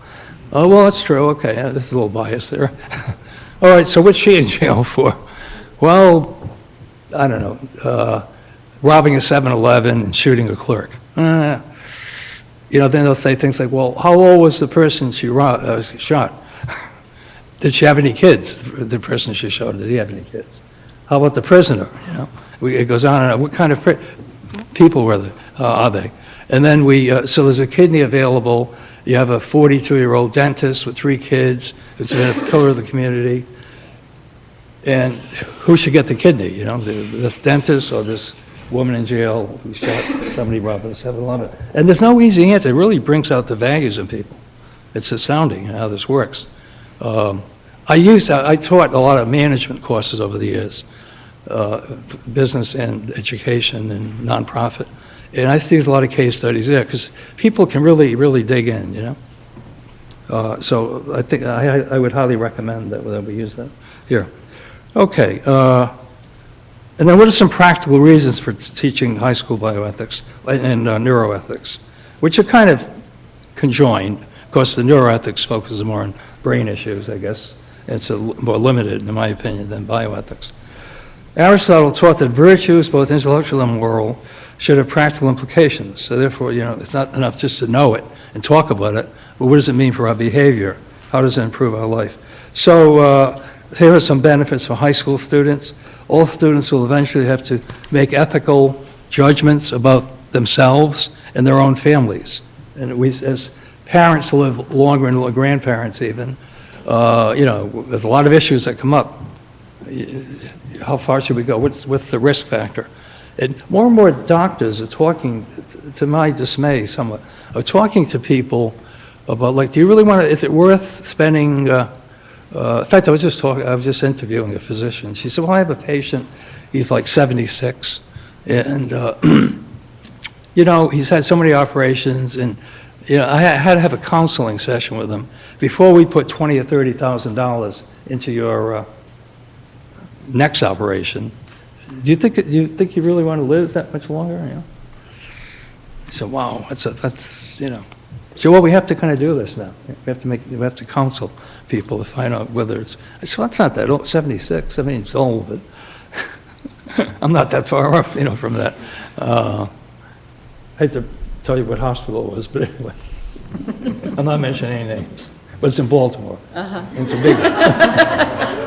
Oh, well, that's true, okay, there's a little bias there. All right, so what's she in jail for? Well, I don't know, robbing a 7-Eleven and shooting a clerk. Then they'll say things like, well, how old was the person she shot? Did she have any kids, the person she shot? Did he have any kids? How about the prisoner, It goes on and on. What kind of people are they? And then so there's a kidney available. You have a 42-year-old dentist with 3 kids who's been a pillar of the community. And who should get the kidney, this dentist or this woman in jail who shot somebody robbing a 7-Eleven? And there's no easy answer. It really brings out the values in people. It's astounding how this works. I taught a lot of management courses over the years, business and education and nonprofit. And I see a lot of case studies there because people can really dig in, So I think I would highly recommend that we use that here. Okay. And then what are some practical reasons for teaching high school bioethics and neuroethics, which are kind of conjoined. Of course, the neuroethics focuses more on brain issues, I guess. It's more limited, in my opinion, than bioethics. Aristotle taught that virtues, both intellectual and moral, should have practical implications. So therefore, it's not enough just to know it and talk about it, but what does it mean for our behavior? How does it improve our life? So here are some benefits for high school students. All students will eventually have to make ethical judgments about themselves and their own families. And we, as parents, live longer and grandparents even. There's a lot of issues that come up. How far should we go? What's the risk factor? And more doctors are talking, to my dismay somewhat, are talking to people about, like, do you really want to, is it worth spending, in fact, I was just interviewing a physician. She said, well, I have a patient, he's like 76, and, he's had so many operations, and, I had to have a counseling session with him before we put $20,000 or $30,000 into your next operation. Do you think you really want to live that much longer? He said, wow, that's. So well, we have to kind of do this now. We have to counsel people to find out whether it's. I said, well, that's not that old. 76. I mean, it's old, but I'm not that far off, from that. I hate to tell you what hospital it was, but anyway, I'm not mentioning any names. But it's in Baltimore. And it's a big one.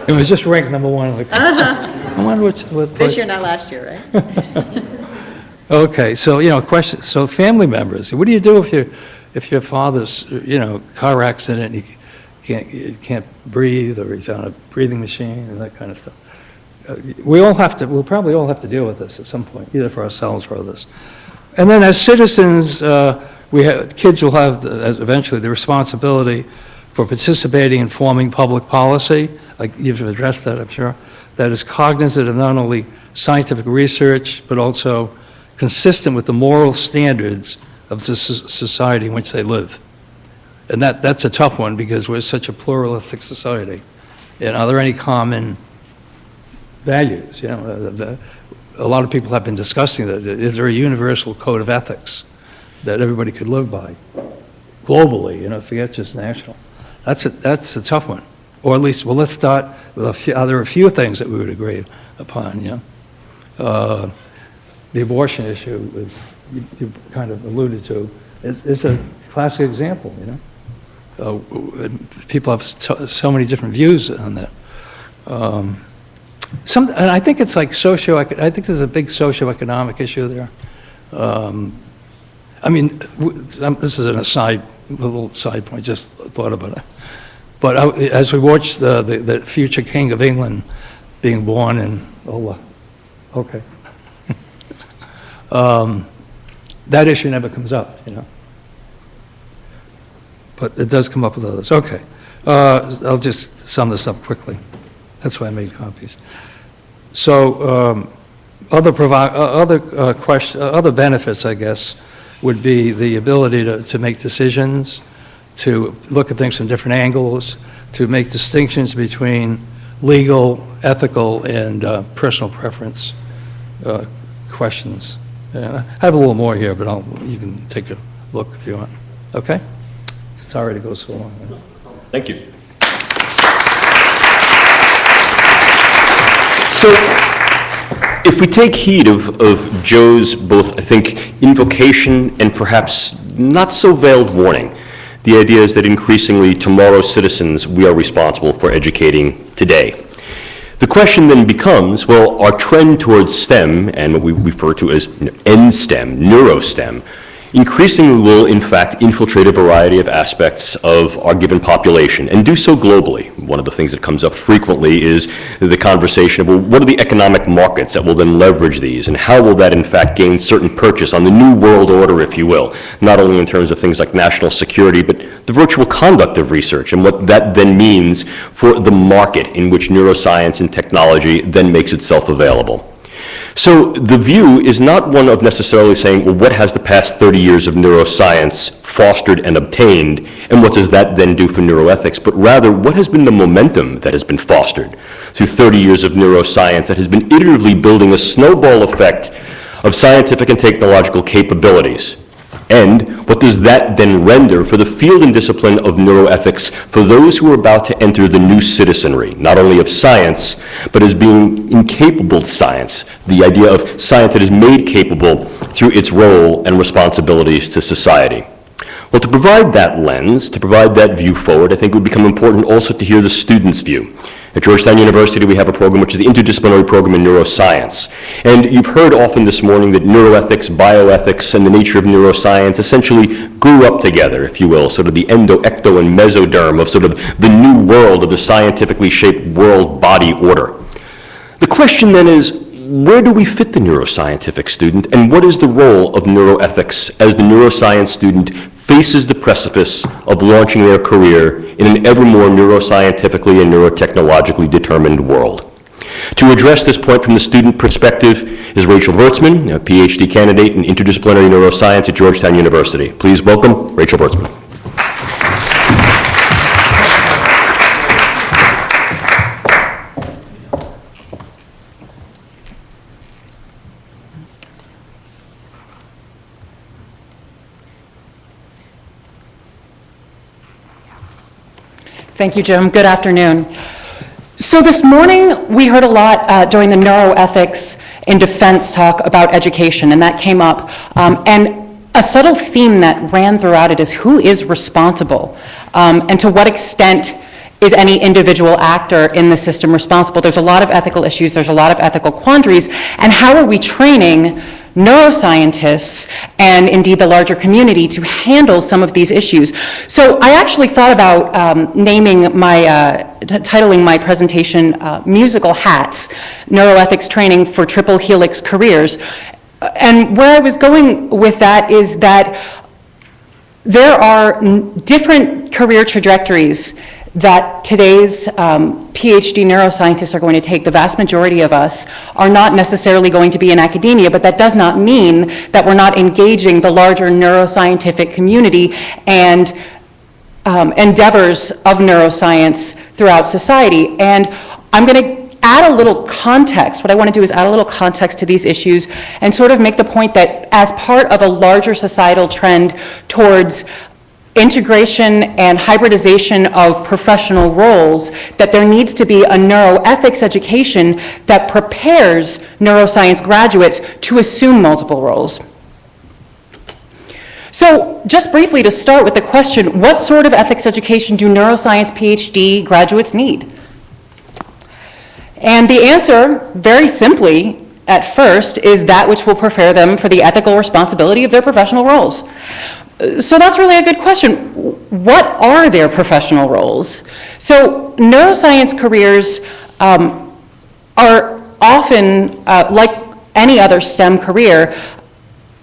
It was just ranked number one. I wonder what This year, not last year, right? Okay, so question. So family members, what do you do if your father's car accident, he can't breathe, or he's on a breathing machine and that kind of stuff? We'll probably all have to deal with this at some point, either for ourselves or others. And then as citizens, kids will have eventually the responsibility for participating in forming public policy. Like you've addressed that, I'm sure. That is cognizant of not only scientific research, but also consistent with the moral standards of the society in which they live. And that's a tough one because we're such a pluralistic society. And are there any common values? A lot of people have been discussing that. Is there a universal code of ethics that everybody could live by globally, forget just national? That's a tough one. Or at least, let's start with there are a few things that we would agree upon, The abortion issue, you kind of alluded to, is a classic example, People have so many different views on that. And I think it's like I think there's a big socioeconomic issue there. This is a little side point, just thought about it. But as we watch the future King of England being born in, okay. That issue never comes up, But it does come up with others. Okay. I'll just sum this up quickly. That's why I made copies. So other benefits, I guess, would be the ability to make decisions, to look at things from different angles, to make distinctions between legal, ethical, and personal preference questions. I have a little more here, but you can take a look if you want. Okay? Sorry to go so long. Thank you. So, if we take heed of Joe's both, I think, invocation and perhaps not so veiled warning, the idea is that increasingly tomorrow's citizens, we are responsible for educating today. The question then becomes, well, our trend towards STEM, and what we refer to as NSTEM, NeuroSTEM, increasingly will, in fact, infiltrate a variety of aspects of our given population, and do so globally. One of the things that comes up frequently is the conversation of, well, what are the economic markets that will then leverage these, and how will that, in fact, gain certain purchase on the new world order, if you will, not only in terms of things like national security, but the virtual conduct of research, and what that then means for the market in which neuroscience and technology then makes itself available. So the view is not one of necessarily saying, well, what has the past 30 years of neuroscience fostered and obtained, and what does that then do for neuroethics, but rather what has been the momentum that has been fostered through 30 years of neuroscience that has been iteratively building a snowball effect of scientific and technological capabilities. And what does that then render for the field and discipline of neuroethics for those who are about to enter the new citizenry, not only of science, but as being incapable science, the idea of science that is made capable through its role and responsibilities to society. Well, to provide that lens, to provide that view forward, I think it would become important also to hear the students' view. At Georgetown University, we have a program which is the Interdisciplinary Program in Neuroscience. And you've heard often this morning that neuroethics, bioethics, and the nature of neuroscience essentially grew up together, if you will, sort of the endo, ecto, and mesoderm of sort of the new world of the scientifically shaped world body order. The question then is, where do we fit the neuroscientific student, and what is the role of neuroethics as the neuroscience student faces the precipice of launching their career in an ever more neuroscientifically and neurotechnologically determined world? To address this point from the student perspective is Rachel Wurzman, a PhD candidate in interdisciplinary neuroscience at Georgetown University. Please welcome Rachel Wurzman. Thank you, Jim. Good afternoon. So this morning, we heard a lot during the neuroethics in defense talk about education, and that came up. And a subtle theme that ran throughout it is who is responsible, and to what extent is any individual actor in the system responsible. There's a lot of ethical issues, there's a lot of ethical quandaries, and how are we training neuroscientists and indeed the larger community to handle some of these issues? So I actually thought about titling my presentation Musical Hats, Neuroethics Training for Triple Helix Careers. And where I was going with that is that there are different career trajectories that today's PhD neuroscientists are going to take. The vast majority of us are not necessarily going to be in academia, but that does not mean that we're not engaging the larger neuroscientific community and endeavors of neuroscience throughout society. And I'm going to add a little context. What I want to do is add a little context to these issues and sort of make the point that as part of a larger societal trend towards integration and hybridization of professional roles, that there needs to be a neuroethics education that prepares neuroscience graduates to assume multiple roles. So just briefly to start with the question, what sort of ethics education do neuroscience PhD graduates need? And the answer, very simply, at first, is that which will prepare them for the ethical responsibility of their professional roles. So that's really a good question. What are their professional roles? So neuroscience careers are often, like any other STEM career,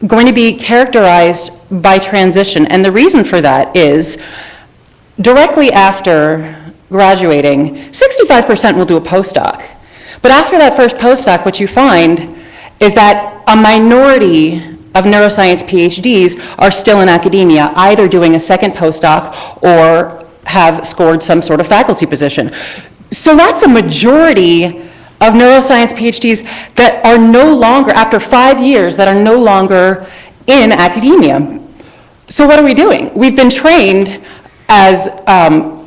going to be characterized by transition. And the reason for that is directly after graduating, 65% will do a postdoc. But after that first postdoc, what you find is that a minority of neuroscience PhDs are still in academia, either doing a second postdoc or have scored some sort of faculty position. So that's a majority of neuroscience PhDs that are no longer, after 5 years, that are no longer in academia. So what are we doing? We've been trained as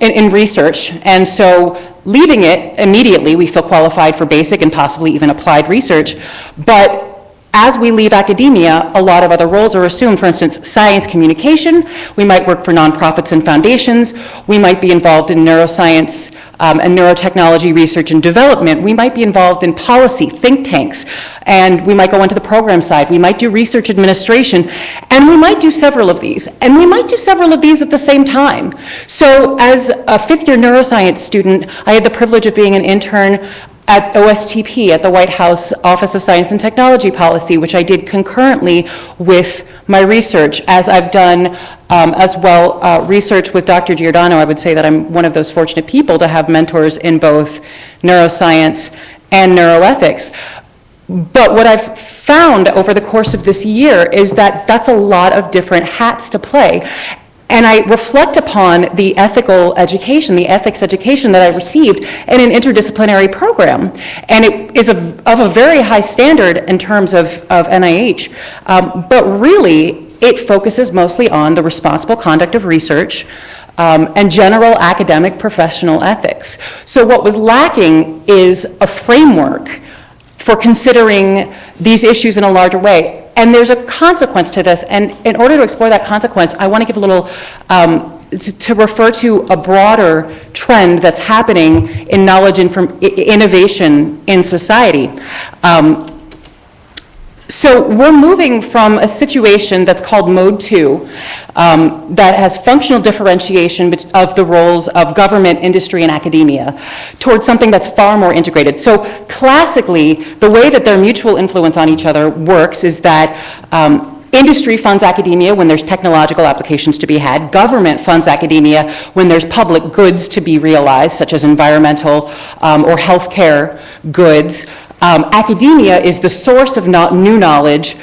in research, and so leaving it immediately, we feel qualified for basic and possibly even applied research, but as we leave academia, a lot of other roles are assumed. For instance, science communication, we might work for nonprofits and foundations, we might be involved in neuroscience and neurotechnology research and development, we might be involved in policy, think tanks, and we might go onto the program side, we might do research administration, and we might do several of these. And we might do several of these at the same time. So as a fifth-year neuroscience student, I had the privilege of being an intern at OSTP, at the White House Office of Science and Technology Policy, which I did concurrently with my research. As I've done as well research with Dr. Giordano, I would say that I'm one of those fortunate people to have mentors in both neuroscience and neuroethics. But what I've found over the course of this year is that that's a lot of different hats to play. And I reflect upon the ethical education, the ethics education that I received in an interdisciplinary program. And it is of a very high standard in terms of NIH. But really, it focuses mostly on the responsible conduct of research and general academic professional ethics. So what was lacking is a framework for considering these issues in a larger way. And there's a consequence to this, and in order to explore that consequence, I want to give a little, to refer to a broader trend that's happening in knowledge innovation in society. So we're moving from a situation that's called Mode 2, that has functional differentiation of the roles of government, industry, and academia, towards something that's far more integrated. So classically, the way that their mutual influence on each other works is that industry funds academia when there's technological applications to be had. Government funds academia when there's public goods to be realized, such as environmental or healthcare goods. Academia is the source of new knowledge.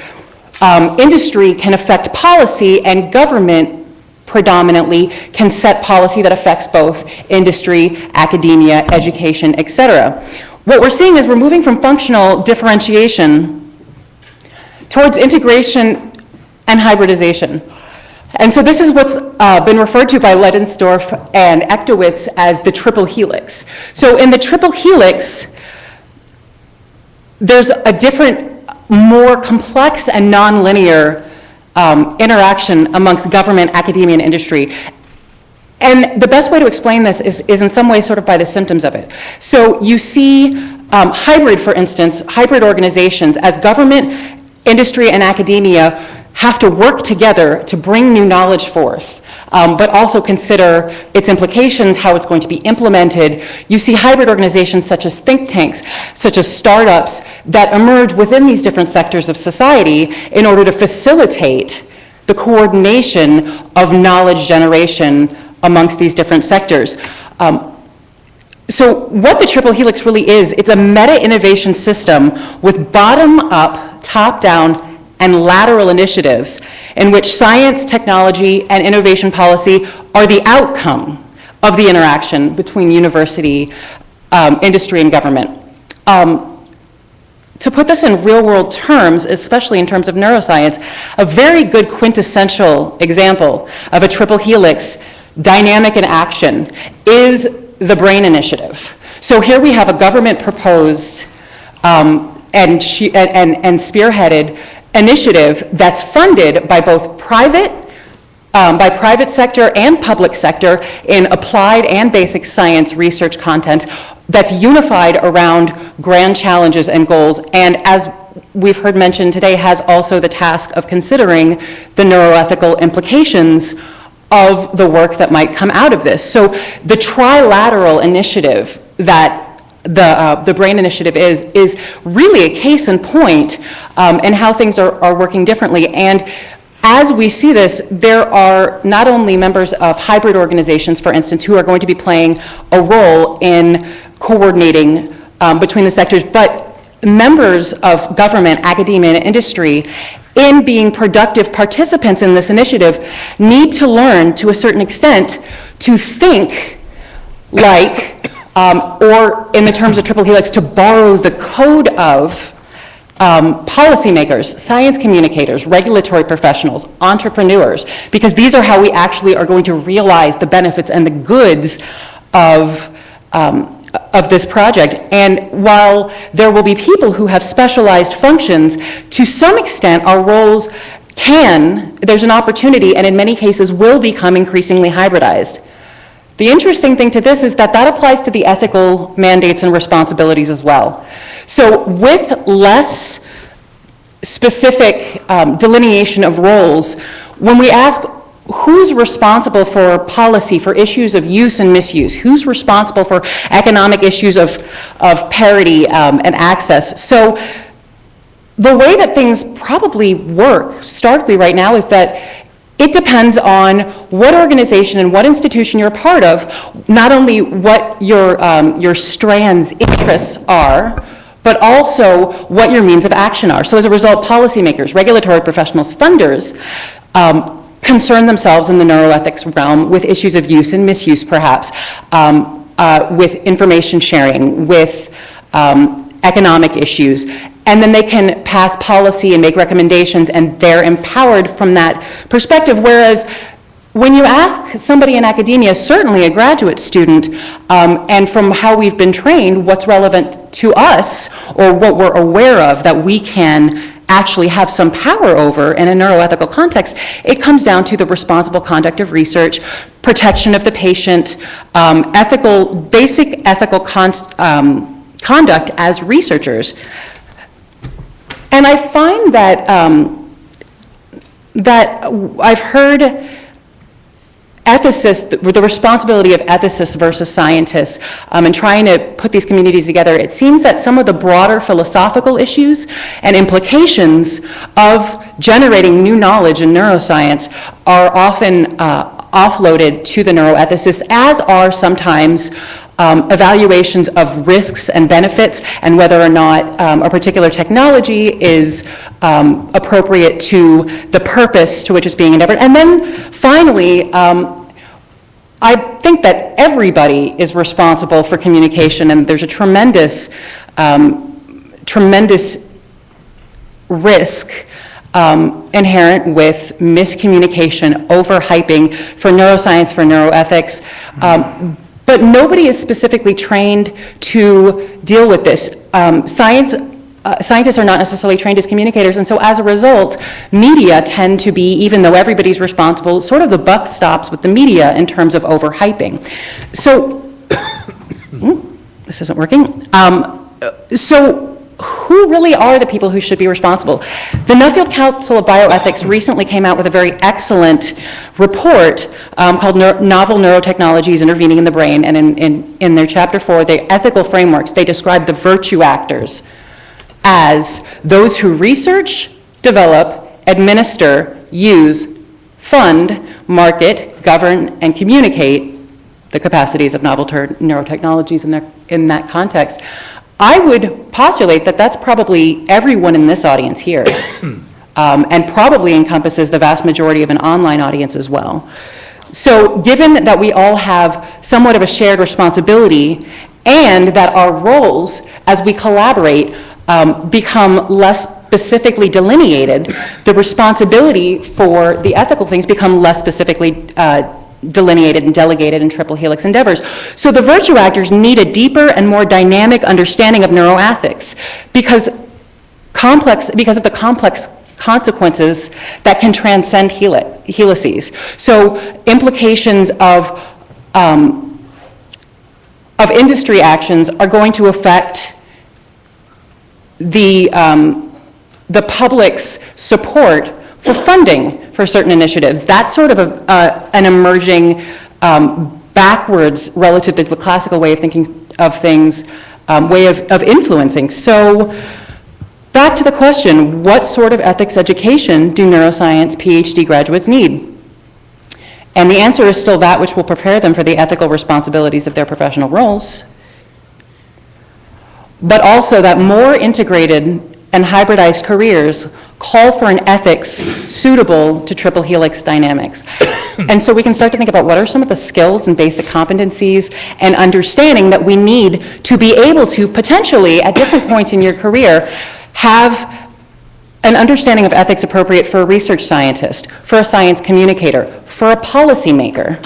Industry can affect policy, and government predominantly can set policy that affects both industry, academia, education, etc. What we're seeing is we're moving from functional differentiation towards integration and hybridization. And so this is what's been referred to by Ledensdorf and Echtowitz as the triple helix. So in the triple helix, there's a different, more complex and nonlinear interaction amongst government, academia, and industry. And the best way to explain this is in some ways sort of by the symptoms of it. So you see hybrid, for instance, hybrid organizations as government, industry, and academia have to work together to bring new knowledge forth, but also consider its implications, how it's going to be implemented. You see hybrid organizations such as think tanks, such as startups, that emerge within these different sectors of society in order to facilitate the coordination of knowledge generation amongst these different sectors. So what the triple helix really is, it's a meta-innovation system with bottom-up, top-down, and lateral initiatives in which science, technology, and innovation policy are the outcome of the interaction between university, industry, and government. To put this in real-world terms, especially in terms of neuroscience, a very good quintessential example of a triple helix dynamic in action is the BRAIN initiative. So here we have a government-proposed and spearheaded initiative that's funded by both private sector and public sector in applied and basic science research content that's unified around grand challenges and goals, and as we've heard mentioned today, has also the task of considering the neuroethical implications of the work that might come out of this. So the trilateral initiative that the BRAIN initiative is really a case in point in how things are working differently. And as we see this, there are not only members of hybrid organizations, for instance, who are going to be playing a role in coordinating between the sectors, but members of government, academia, and industry, in being productive participants in this initiative, need to learn to a certain extent to think like, or in the terms of triple helix, to borrow the code of policymakers, science communicators, regulatory professionals, entrepreneurs, because these are how we actually are going to realize the benefits and the goods of this project. And while there will be people who have specialized functions, to some extent our roles there's an opportunity, and in many cases will become increasingly hybridized. The interesting thing to this is that applies to the ethical mandates and responsibilities as well. So with less specific delineation of roles, when we ask who's responsible for policy, for issues of use and misuse, who's responsible for economic issues of parity and access. So the way that things probably work starkly right now is that it depends on what organization and what institution you're a part of, not only what your strand's interests are, but also what your means of action are. So as a result, policymakers, regulatory professionals, funders concern themselves in the neuroethics realm with issues of use and misuse, perhaps, with information sharing, with economic issues, and then they can pass policy and make recommendations, and they're empowered from that perspective, whereas when you ask somebody in academia, certainly a graduate student, and from how we've been trained, what's relevant to us, or what we're aware of that we can actually have some power over in a neuroethical context, it comes down to the responsible conduct of research, protection of the patient, basic ethical conduct as researchers. And I find that, that I've heard ethicists, the responsibility of ethicists versus scientists, and trying to put these communities together, it seems that some of the broader philosophical issues and implications of generating new knowledge in neuroscience are often offloaded to the neuroethicists, as are sometimes evaluations of risks and benefits, and whether or not a particular technology is appropriate to the purpose to which it's being endeavored. And then finally, I think that everybody is responsible for communication, and there's a tremendous, tremendous risk inherent with miscommunication, overhyping for neuroscience, for neuroethics. But nobody is specifically trained to deal with this. Scientists are not necessarily trained as communicators, and so as a result, media tend to be, even though everybody's responsible, sort of the buck stops with the media in terms of overhyping. So, this isn't working. So who really are the people who should be responsible? The Nuffield Council of Bioethics recently came out with a very excellent report called Novel Neurotechnologies Intervening in the Brain, and in their chapter 4, the ethical frameworks, they describe the virtue actors as those who research, develop, administer, use, fund, market, govern, and communicate the capacities of novel neurotechnologies in that context. I would postulate that that's probably everyone in this audience here, and probably encompasses the vast majority of an online audience as well. So given that we all have somewhat of a shared responsibility, and that our roles as we collaborate become less specifically delineated, the responsibility for the ethical things become less specifically delineated and delegated in Triple Helix endeavors. So the virtue actors need a deeper and more dynamic understanding of neuroethics because of the complex consequences that can transcend helices. So implications of industry actions are going to affect the public's support for funding for certain initiatives. That's sort of an emerging backwards relative to the classical way of thinking of things, way of influencing. So back to the question, what sort of ethics education do neuroscience PhD graduates need? And the answer is still that which will prepare them for the ethical responsibilities of their professional roles, but also that more integrated and hybridized careers call for an ethics suitable to Triple Helix dynamics. And so we can start to think about what are some of the skills and basic competencies and understanding that we need to be able to potentially, at different points in your career, have an understanding of ethics appropriate for a research scientist, for a science communicator, for a policymaker.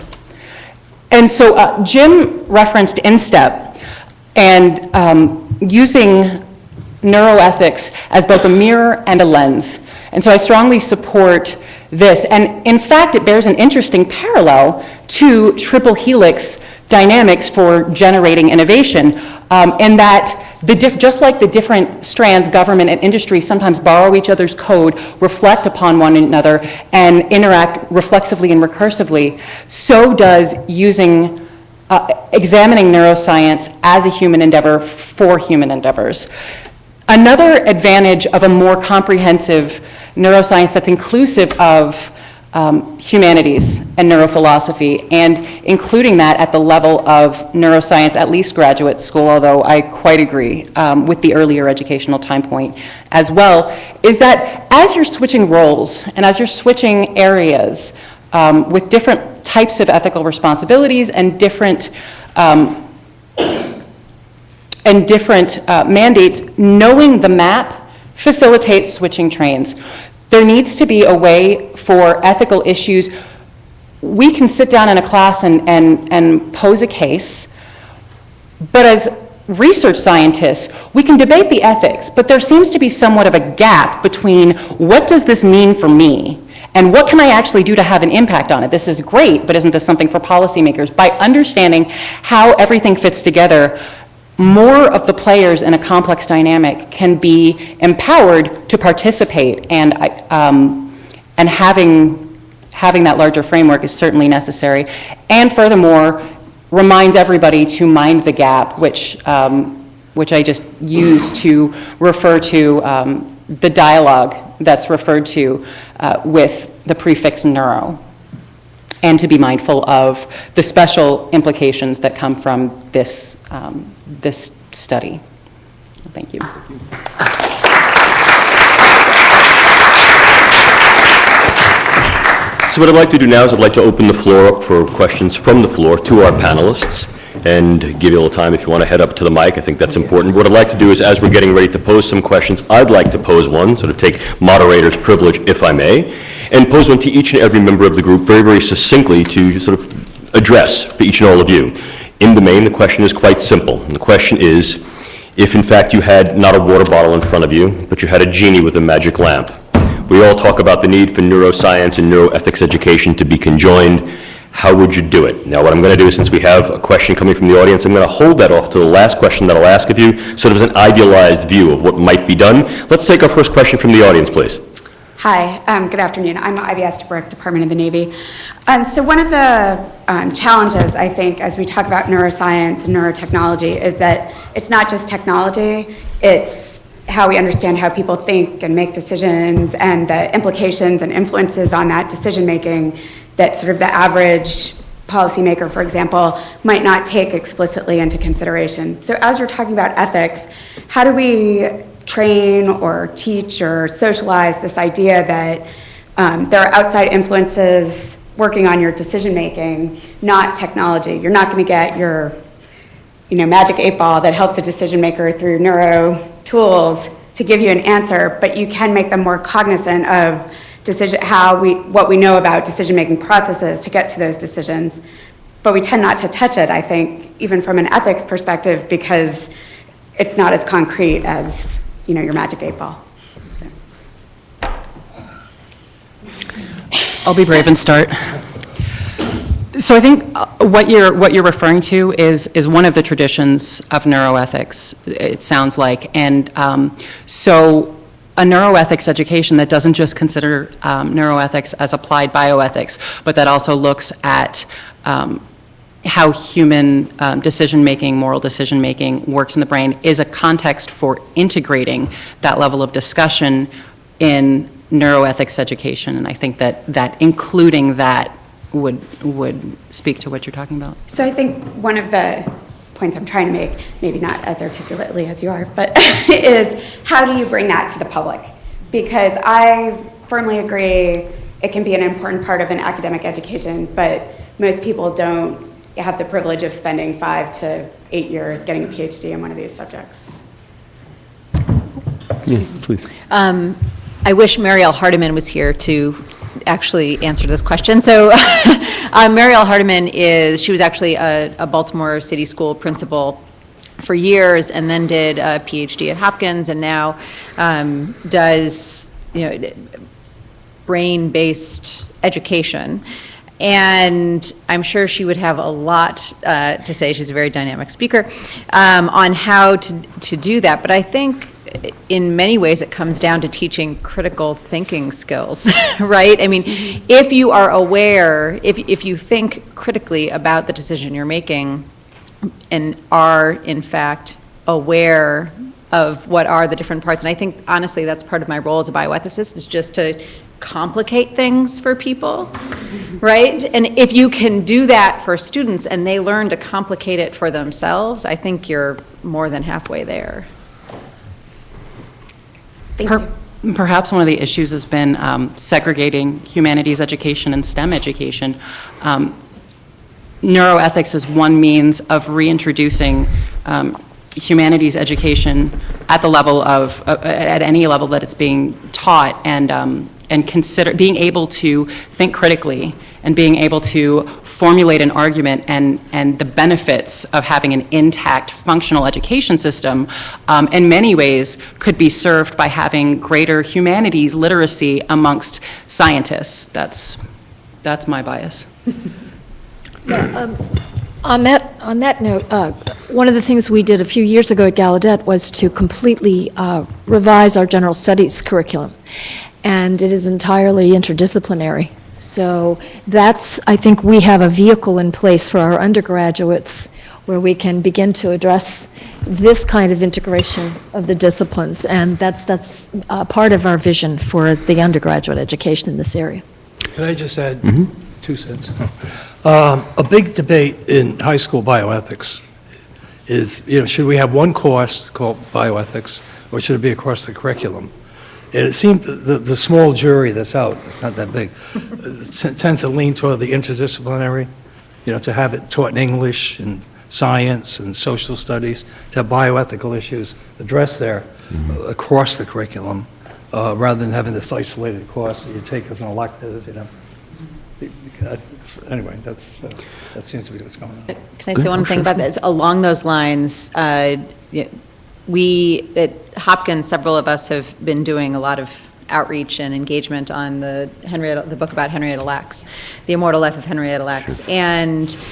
And so Jim referenced InStep and using neuroethics as both a mirror and a lens. And so I strongly support this. And in fact, it bears an interesting parallel to Triple Helix dynamics for generating innovation, in that just like the different strands, government and industry sometimes borrow each other's code, reflect upon one another, and interact reflexively and recursively, so does examining neuroscience as a human endeavor for human endeavors. Another advantage of a more comprehensive neuroscience that's inclusive of humanities and neurophilosophy, and including that at the level of neuroscience, at least graduate school, although I quite agree with the earlier educational time point as well, is that as you're switching roles and as you're switching areas with different types of ethical responsibilities and different mandates, knowing the map facilitates switching trains. There needs to be a way for ethical issues. We can sit down in a class and pose a case, but as research scientists, we can debate the ethics, but there seems to be somewhat of a gap between what does this mean for me and what can I actually do to have an impact on it? This is great, but isn't this something for policymakers? By understanding how everything fits together, more of the players in a complex dynamic can be empowered to participate, and having that larger framework is certainly necessary. And furthermore, reminds everybody to mind the gap, which I just use to refer to the dialogue that's referred to with the prefix neuro, and to be mindful of the special implications that come from this this study. Thank you. So what I'd like to do now is I'd like to open the floor up for questions from the floor to our panelists, and give you a little time if you want to head up to the mic. I think that's important. What I'd like to do is, as we're getting ready to pose some questions, I'd like to pose one, sort of take moderator's privilege, if I may, and pose one to each and every member of the group very, very succinctly to sort of address for each and all of you. In the main, the question is quite simple. And the question is, if in fact you had not a water bottle in front of you, but you had a genie with a magic lamp. We all talk about the need for neuroscience and neuroethics education to be conjoined. How would you do it? Now, what I'm going to do is, since we have a question coming from the audience, I'm going to hold that off to the last question that I'll ask of you, sort of as an idealized view of what might be done. Let's take our first question from the audience, please. Hi, good afternoon. I'm Ivy Estabrook, Department of the Navy. So one of the challenges, I think, as we talk about neuroscience and neurotechnology is that it's not just technology, it's how we understand how people think and make decisions and the implications and influences on that decision-making that sort of the average policymaker, for example, might not take explicitly into consideration. So as you're talking about ethics, how do we train or teach or socialize this idea that there are outside influences working on your decision-making, not technology? You're not going to get your magic 8-ball that helps a decision-maker through neuro tools to give you an answer, but you can make them more cognizant of what we know about decision-making processes to get to those decisions. But we tend not to touch it, I think, even from an ethics perspective, because it's not as concrete as your magic 8-ball. I'll be brave and start. So I think what you're referring to is one of the traditions of neuroethics, it sounds like. And so a neuroethics education that doesn't just consider neuroethics as applied bioethics, but that also looks at how human decision-making, moral decision-making works in the brain is a context for integrating that level of discussion in neuroethics education. And I think that including that would speak to what you're talking about. So I think one of the points I'm trying to make, maybe not as articulately as you are, but is how do you bring that to the public? Because I firmly agree it can be an important part of an academic education, but most people don't have the privilege of spending 5 to 8 years getting a PhD in one of these subjects. Yes, please. I wish Marielle Hardiman was here to actually answer this question. So Marielle Hardiman she was actually a Baltimore City School principal for years, and then did a PhD at Hopkins, and now does brain-based education. And I'm sure she would have a lot to say. She's a very dynamic speaker on how to do that. But I think in many ways it comes down to teaching critical thinking skills, right? I mean, if you are aware, if you think critically about the decision you're making and are in fact aware of what are the different parts, and I think honestly that's part of my role as a bioethicist, is just to complicate things for people, right? And if you can do that for students and they learn to complicate it for themselves, I think you're more than halfway there. Perhaps one of the issues has been segregating humanities education and STEM education. Neuroethics is one means of reintroducing humanities education at the level of, at any level that it's being taught, and consider being able to think critically and being able to formulate an argument and the benefits of having an intact functional education system in many ways could be served by having greater humanities literacy amongst scientists. That's my bias. On that note, one of the things we did a few years ago at Gallaudet was to completely revise our general studies curriculum, and it is entirely interdisciplinary. So I think we have a vehicle in place for our undergraduates where we can begin to address this kind of integration of the disciplines, and that's part of our vision for the undergraduate education in this area. Can I just add 2 cents? A big debate in high school bioethics is, should we have one course called bioethics, or should it be across the curriculum? And it seems the small jury that's out, it's not that big, tends to lean toward the interdisciplinary, to have it taught in English and science and social studies, to have bioethical issues addressed there across the curriculum, rather than having this isolated course that you take as an elective, Anyway, that seems to be what's going on. Can I say one thing about this? Along those lines, we at Hopkins, several of us have been doing a lot of outreach and engagement on the book about Henrietta Lacks, The Immortal Life of Henrietta Lacks, and